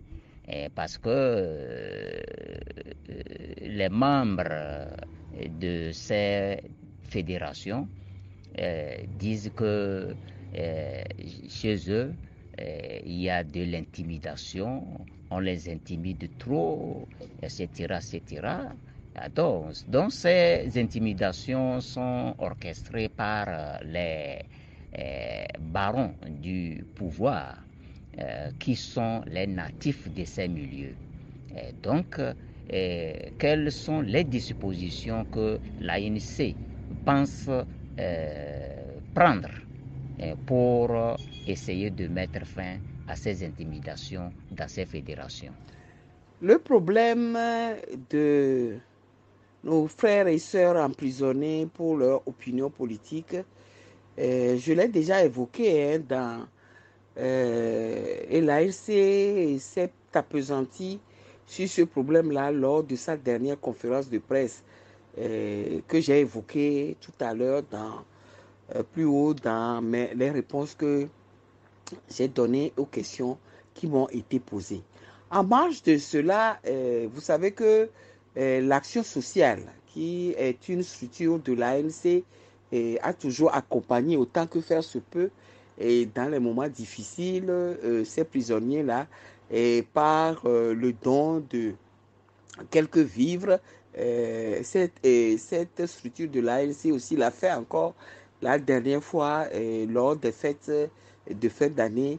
[SPEAKER 5] Parce que les membres de ces fédérations disent que chez eux, il y a de l'intimidation on les intimide trop, etc., etc. Donc ces intimidations sont orchestrées par les barons du pouvoir qui sont les natifs de ces milieux. Donc, quelles sont les dispositions que l'ANC pense prendre pour essayer de mettre fin à ces intimidations dans ces fédérations?
[SPEAKER 3] Le problème de nos frères et sœurs emprisonnés pour leur opinion politique, je l'ai déjà évoqué dans et l'ANC s'est appesanti sur ce problème-là lors de sa dernière conférence de presse que j'ai évoquée tout à l'heure plus haut dans les réponses que j'ai données aux questions qui m'ont été posées. En marge de cela, vous savez que l'action sociale, qui est une structure de l'ANC, a toujours accompagné autant que faire se peut et dans les moments difficiles, ces prisonniers-là, par le don de quelques vivres, cette structure de l'ANC aussi l'a fait encore la dernière fois lors des fêtes de fin d'année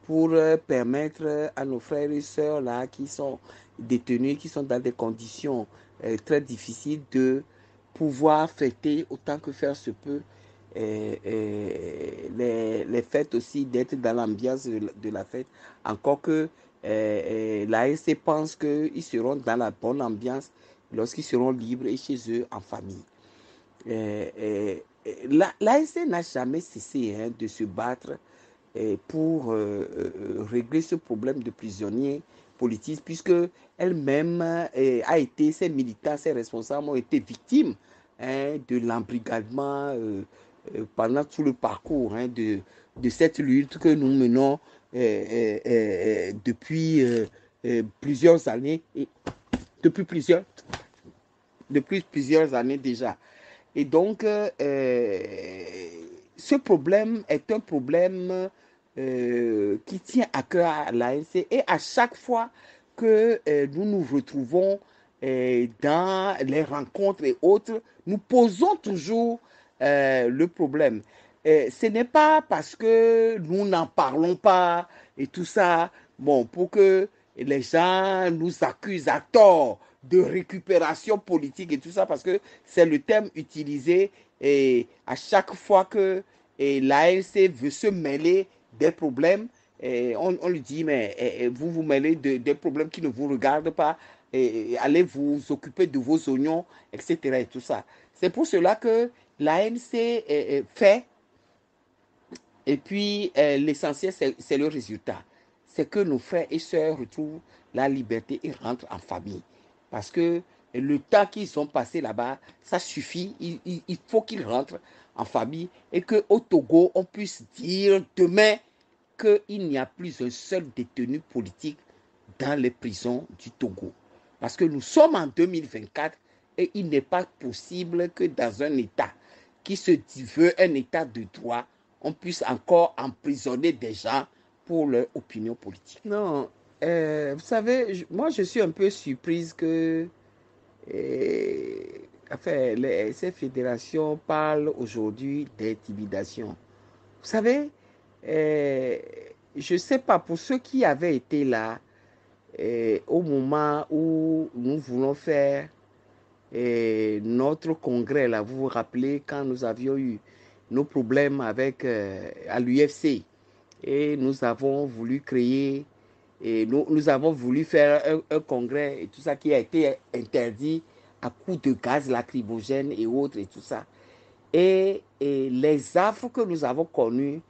[SPEAKER 3] pour permettre à nos frères et sœurs là qui sont détenus, qui sont dans des conditions très difficiles de pouvoir fêter autant que faire se peut les fêtes aussi, d'être dans l'ambiance de la fête, encore que l'ASC pense qu'ils seront dans la bonne ambiance lorsqu'ils seront libres et chez eux en famille. L'ASC n'a jamais cessé de se battre pour régler ce problème de prisonniers politiques, puisque elle-même a été, ses militants, ses responsables ont été victimes de l'embrigadement pendant tout le parcours de cette lutte que nous menons depuis plusieurs années, depuis plusieurs années déjà. Et donc, ce problème est un problème qui tient à cœur à l'ANC, et à chaque fois que nous nous retrouvons dans les rencontres et autres, nous posons toujours le problème. Ce n'est pas parce que nous n'en parlons pas et tout ça, bon, pour que les gens nous accusent à tort de récupération politique et tout ça, parce que c'est le terme utilisé et à chaque fois que l'ANC veut se mêler des problèmes, on lui dit, mais vous vous mêlez des problèmes qui ne vous regardent pas, allez vous occuper de vos oignons, etc. et tout ça. C'est pour cela que l'ANC fait, et puis l'essentiel, c'est le résultat. C'est que nos frères et sœurs retrouvent la liberté et rentrent en famille. Parce que le temps qu'ils ont passé là-bas, ça suffit. Il faut qu'ils rentrent en famille et qu'au Togo, on puisse dire demain qu'il n'y a plus un seul détenu politique dans les prisons du Togo. Parce que nous sommes en 2024 et il n'est pas possible que dans un État qui se veut un État de droit, on puisse encore emprisonner des gens pour leur opinion politique. Non, vous savez, moi je suis un peu surprise que ces fédérations parlent aujourd'hui d'intimidation. Vous savez, je ne sais pas, pour ceux qui avaient été là au moment où nous voulons faire notre congrès, là, vous vous rappelez quand nous avions eu nos problèmes avec à l'UFC et nous avons voulu créer et nous avons voulu faire un congrès et tout ça qui a été interdit à coups de gaz lacrymogène et autres et tout ça. Et les affres que nous avons connues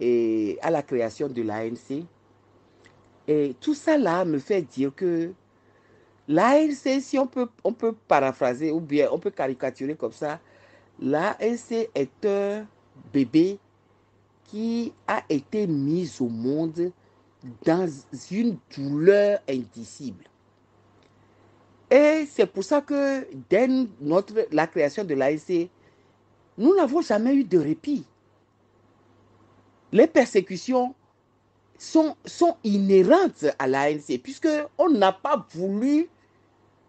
[SPEAKER 3] à la création de l'ANC, et tout ça là me fait dire que l'ANC, si on peut paraphraser ou bien on peut caricaturer comme ça, l'ANC est un bébé qui a été mis au monde dans une douleur indicible. Et c'est pour ça que dès la création de l'ANC, nous n'avons jamais eu de répit. Les persécutions, sont inhérentes à l'ANC, puisqu'on n'a pas voulu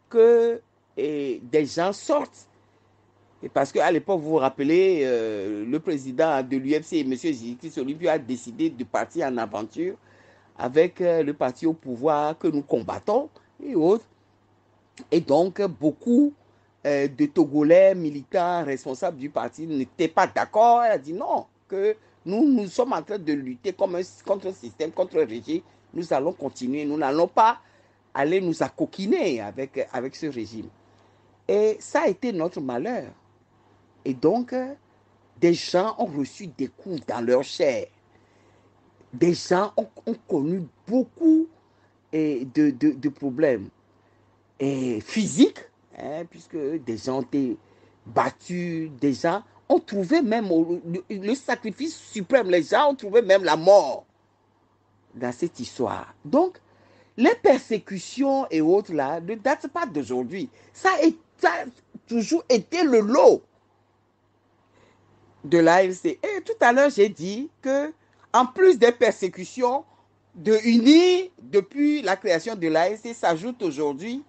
[SPEAKER 3] que des gens sortent. Et parce qu'à l'époque, vous vous rappelez, le président de l'UFC, M. Jésus-Christ Olympio, a décidé de partir en aventure avec le parti au pouvoir que nous combattons et autres. Et donc, beaucoup de Togolais, militants, responsables du parti n'étaient pas d'accord. Elle a dit non, que nous sommes en train de lutter contre un système, contre un régime. Nous allons continuer. Nous n'allons pas aller nous accoquiner avec ce régime. Et ça a été notre malheur. Et donc, des gens ont reçu des coups dans leur chair. Des gens ont connu beaucoup de problèmes physiques, puisque des gens ont été battus, des gens ont trouvé même le sacrifice suprême, les gens ont trouvé même la mort dans cette histoire. Donc, les persécutions et autres là ne datent pas d'aujourd'hui. Ça a toujours été le lot de l'ANC. Et tout à l'heure, j'ai dit que, en plus des persécutions de UNI, depuis la création de l'ANC, s'ajoutent aujourd'hui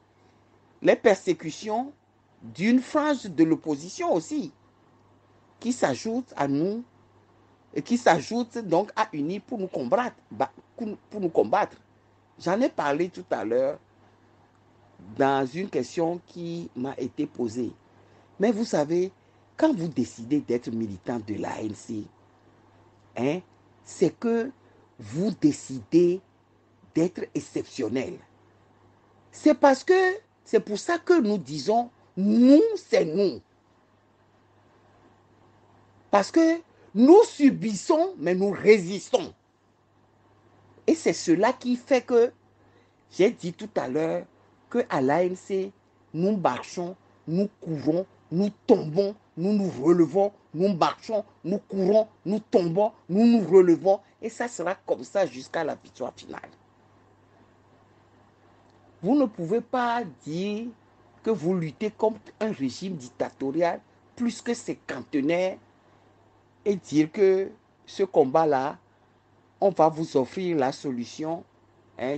[SPEAKER 3] les persécutions d'une frange de l'opposition aussi, qui s'ajoutent à nous, et qui s'ajoutent donc à UNI pour nous combattre. J'en ai parlé tout à l'heure dans une question qui m'a été posée. Mais vous savez, quand vous décidez d'être militant de l'ANC, c'est que vous décidez d'être exceptionnel. C'est pour ça que nous disons, nous, c'est nous. Parce que nous subissons, mais nous résistons. Et c'est cela qui fait que, j'ai dit tout à l'heure, qu'à l'ANC, nous marchons, nous courons, nous tombons, nous nous relevons, nous marchons, nous courons, nous tombons, nous nous relevons. Et ça sera comme ça jusqu'à la victoire finale. Vous ne pouvez pas dire que vous luttez contre un régime dictatorial plus que ses cantonnaires et dire que ce combat-là, on va vous offrir la solution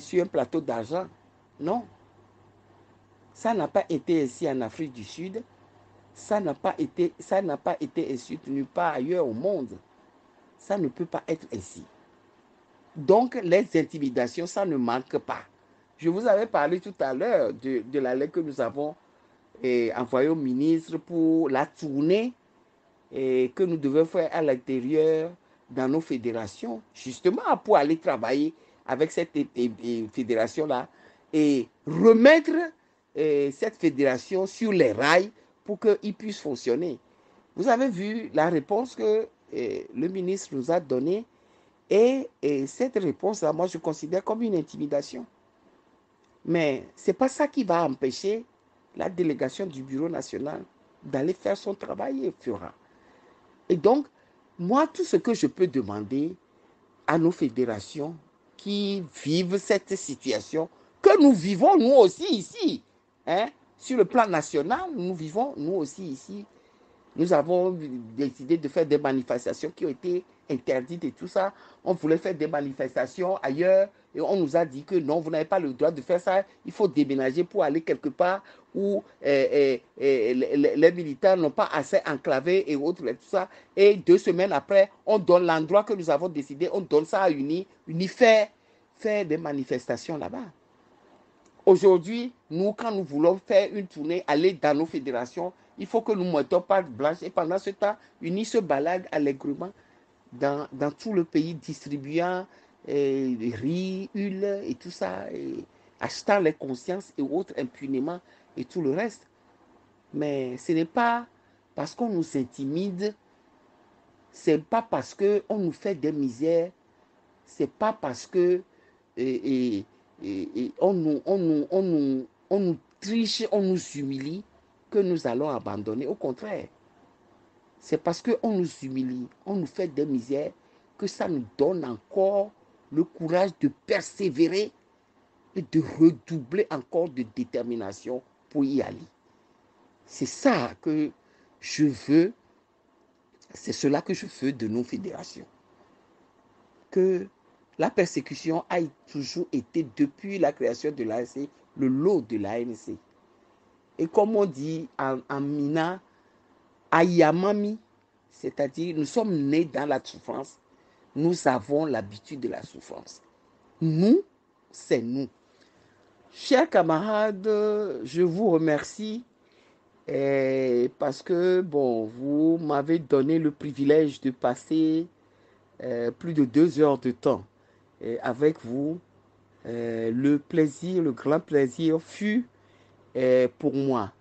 [SPEAKER 3] sur un plateau d'argent. Non. Ça n'a pas été ainsi en Afrique du Sud. Ça n'a pas été ainsi nulle part ailleurs au monde. Ça ne peut pas être ainsi. Donc, les intimidations, ça ne manque pas. Je vous avais parlé tout à l'heure de la lettre que nous avons envoyée au ministre pour la tournée que nous devons faire à l'intérieur dans nos fédérations, justement pour aller travailler avec cette fédération-là et remettre cette fédération sur les rails pour qu'ils puissent fonctionner. Vous avez vu la réponse que le ministre nous a donnée et cette réponse-là, moi, je considère comme une intimidation. Mais ce n'est pas ça qui va empêcher la délégation du Bureau national d'aller faire son travail et fera. Et donc, moi, tout ce que je peux demander à nos fédérations qui vivent cette situation, que nous vivons nous aussi ici, sur le plan national, nous vivons nous aussi ici. Nous avons décidé de faire des manifestations qui ont été interdites et tout ça. On voulait faire des manifestations ailleurs et on nous a dit que non, vous n'avez pas le droit de faire ça. Il faut déménager pour aller quelque part où les militaires n'ont pas assez enclavé et autres et tout ça. Et 2 semaines après, on donne l'endroit que nous avons décidé, on donne ça à UNI fait des manifestations là-bas. Aujourd'hui, nous, quand nous voulons faire une tournée, aller dans nos fédérations, il faut que nous mettons patte blanche. Et pendant ce temps, UNI se balade allègrement dans tout le pays, distribuant riz, huile et tout ça, et achetant les consciences et autres impunément et tout le reste. Mais ce n'est pas parce qu'on nous intimide, ce n'est pas parce qu'on nous fait des misères, ce n'est pas parce que on nous triche, on nous humilie que nous allons abandonner. Au contraire, c'est parce qu'on nous humilie, on nous fait des misères que ça nous donne encore le courage de persévérer et de redoubler encore de détermination pour y aller. C'est ça que je veux, c'est cela que je veux de nos fédérations. Que la persécution a toujours été, depuis la création de l'ANC, le lot de l'ANC. Et comme on dit en Mina, Ayamami, c'est-à-dire nous sommes nés dans la souffrance, nous avons l'habitude de la souffrance. Nous, c'est nous. Chers camarades, je vous remercie parce que, bon, vous m'avez donné le privilège de passer plus de 2 heures de temps avec vous. Le plaisir, le grand plaisir fut pour moi.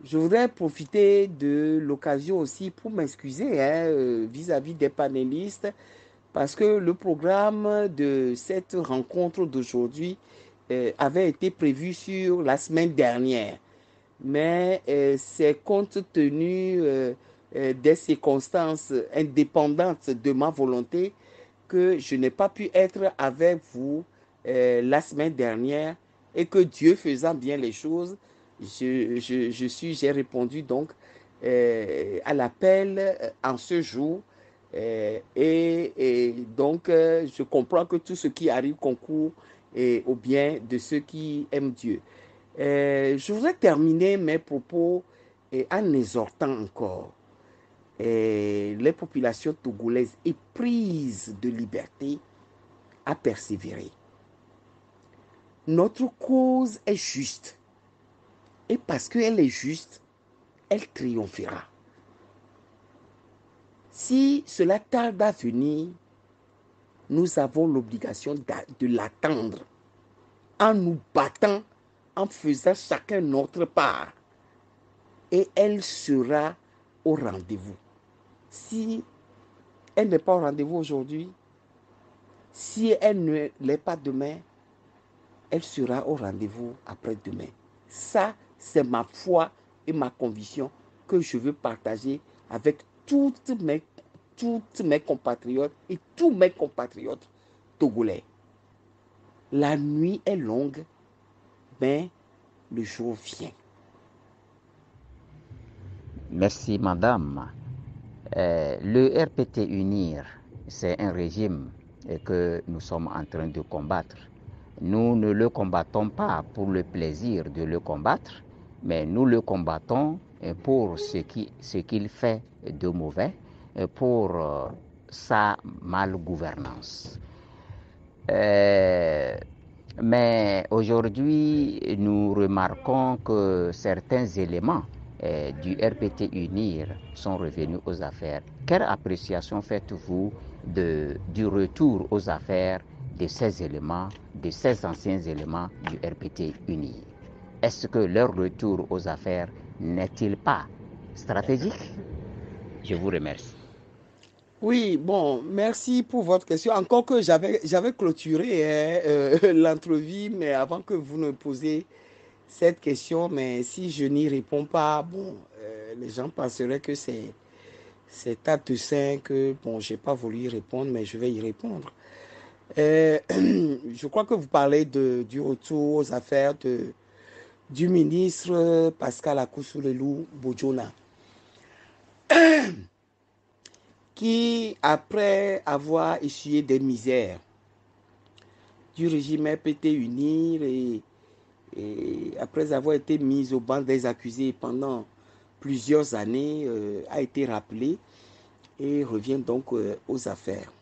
[SPEAKER 3] Je voudrais profiter de l'occasion aussi pour m'excuser vis-à-vis des panélistes parce que le programme de cette rencontre d'aujourd'hui avait été prévu sur la semaine dernière. Mais c'est compte tenu des circonstances indépendantes de ma volonté que je n'ai pas pu être avec vous la semaine dernière et que Dieu faisant bien les choses, j'ai répondu donc à l'appel en ce jour et donc je comprends que tout ce qui arrive concourt au bien de ceux qui aiment Dieu. Je voudrais terminer mes propos en exhortant encore les populations togolaises éprises de liberté à persévérer. Notre cause est juste. Et parce qu'elle est juste, elle triomphera. Si cela tarde à venir, nous avons l'obligation de l'attendre en nous battant, en faisant chacun notre part. Et elle sera au rendez-vous. Si elle n'est pas au rendez-vous aujourd'hui, si elle ne l'est pas demain, elle sera au rendez-vous après-demain. Ça, c'est ma foi et ma conviction que je veux partager avec toutes mes compatriotes et tous mes compatriotes togolais. La nuit est longue, mais le jour vient.
[SPEAKER 5] Merci, madame. Le RPT UNIR, c'est un régime que nous sommes en train de combattre. Nous ne le combattons pas pour le plaisir de le combattre, mais nous le combattons pour ce qu'il fait de mauvais, pour sa malgouvernance. Mais aujourd'hui, nous remarquons que certains éléments du RPT UNIR sont revenus aux affaires. Quelle appréciation faites-vous du retour aux affaires de ces éléments, de ces anciens éléments du RPT UNIR? Est-ce que leur retour aux affaires n'est-il pas stratégique? Je vous remercie.
[SPEAKER 3] Oui, bon, merci pour votre question. Encore que j'avais clôturé l'entrevue, mais avant que vous ne posiez cette question, mais si je n'y réponds pas, bon, les gens penseraient que c'est à dessein que, bon, je n'ai pas voulu y répondre, mais je vais y répondre. Je crois que vous parlez du retour aux affaires du ministre Pascal Akousoulelou Bojona, qui, après avoir essuyé des misères du régime RPT UNIR et après avoir été mis au banc des accusés pendant plusieurs années, a été rappelé et revient donc aux affaires.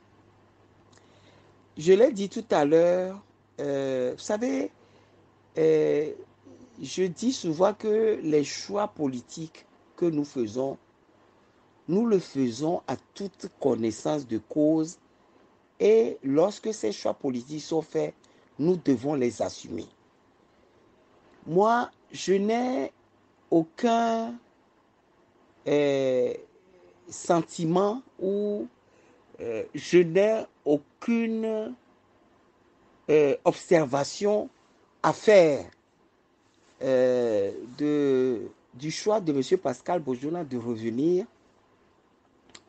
[SPEAKER 3] Je l'ai dit tout à l'heure, vous savez, je dis souvent que les choix politiques que nous faisons, nous le faisons à toute connaissance de cause et lorsque ces choix politiques sont faits, nous devons les assumer. Moi, je n'ai aucun sentiment ou je n'ai aucune observation à faire du choix de M. Pascal Bojona de revenir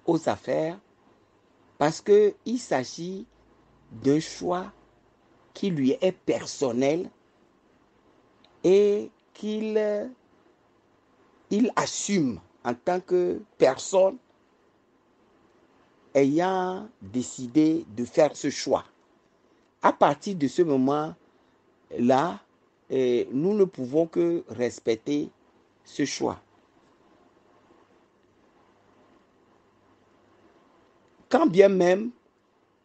[SPEAKER 3] aux affaires parce qu'il s'agit d'un choix qui lui est personnel et qu'il assume en tant que personne ayant décidé de faire ce choix. à partir de ce moment-là, nous ne pouvons que respecter ce choix. Quand bien même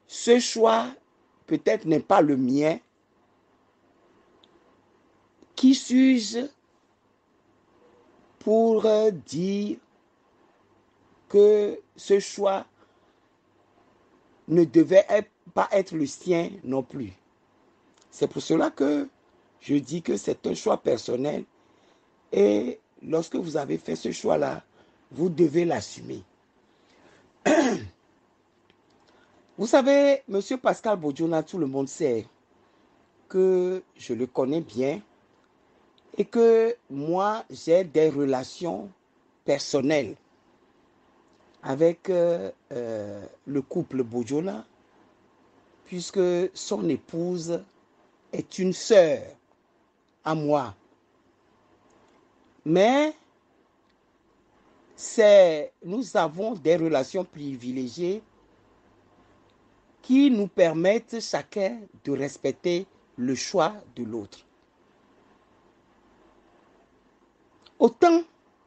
[SPEAKER 3] ce choix peut-être n'est pas le mien, qui suis-je pour dire que ce choix ne devait pas être le sien non plus? C'est pour cela que je dis que c'est un choix personnel et lorsque vous avez fait ce choix-là, vous devez l'assumer. Vous savez, M. Pascal Bodiona, tout le monde sait que je le connais bien et que moi, j'ai des relations personnelles avec le couple Bodiona, puisque son épouse est une sœur à moi. Mais nous avons des relations privilégiées qui nous permettent chacun de respecter le choix de l'autre. Autant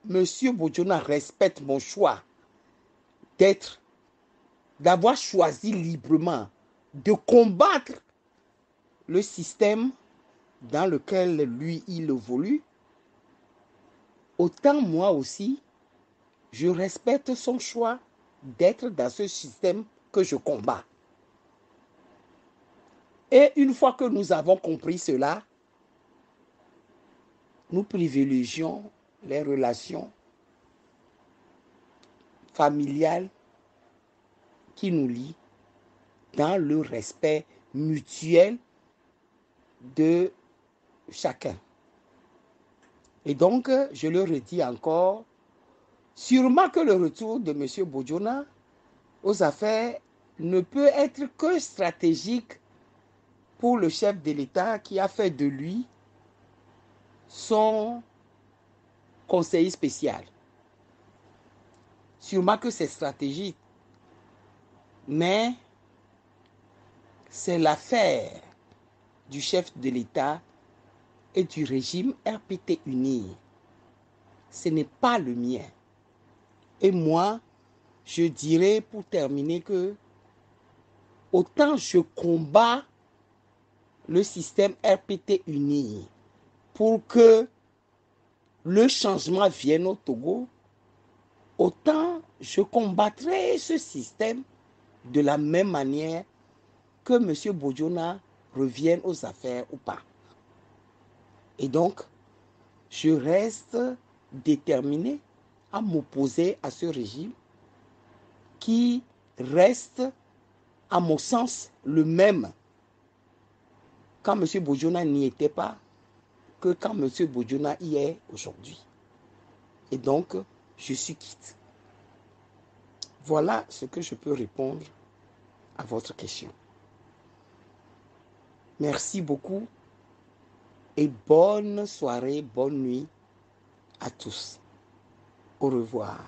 [SPEAKER 3] M. Bodiona respecte mon choix d'avoir choisi librement de combattre le système dans lequel lui, il évolue, autant moi aussi, je respecte son choix d'être dans ce système que je combats. Et une fois que nous avons compris cela, nous privilégions les relations familiales qui nous lient dans le respect mutuel de chacun. Et donc, je le redis encore, sûrement que le retour de M. Bodiona aux affaires ne peut être que stratégique pour le chef de l'État qui a fait de lui son conseiller spécial. Sûrement que c'est stratégique, mais c'est l'affaire du chef de l'État et du régime RPT uni. Ce n'est pas le mien. Et moi, je dirais pour terminer que autant je combats le système RPT uni pour que le changement vienne au Togo, autant je combattrai ce système de la même manière que M. Bodiona revienne aux affaires ou pas. Et donc, je reste déterminé à m'opposer à ce régime qui reste, à mon sens, le même quand M. Bodiona n'y était pas que quand M. Bodiona y est aujourd'hui. Et donc, je suis quitte. Voilà ce que je peux répondre à votre question. Merci beaucoup et bonne soirée, bonne nuit à tous. Au revoir.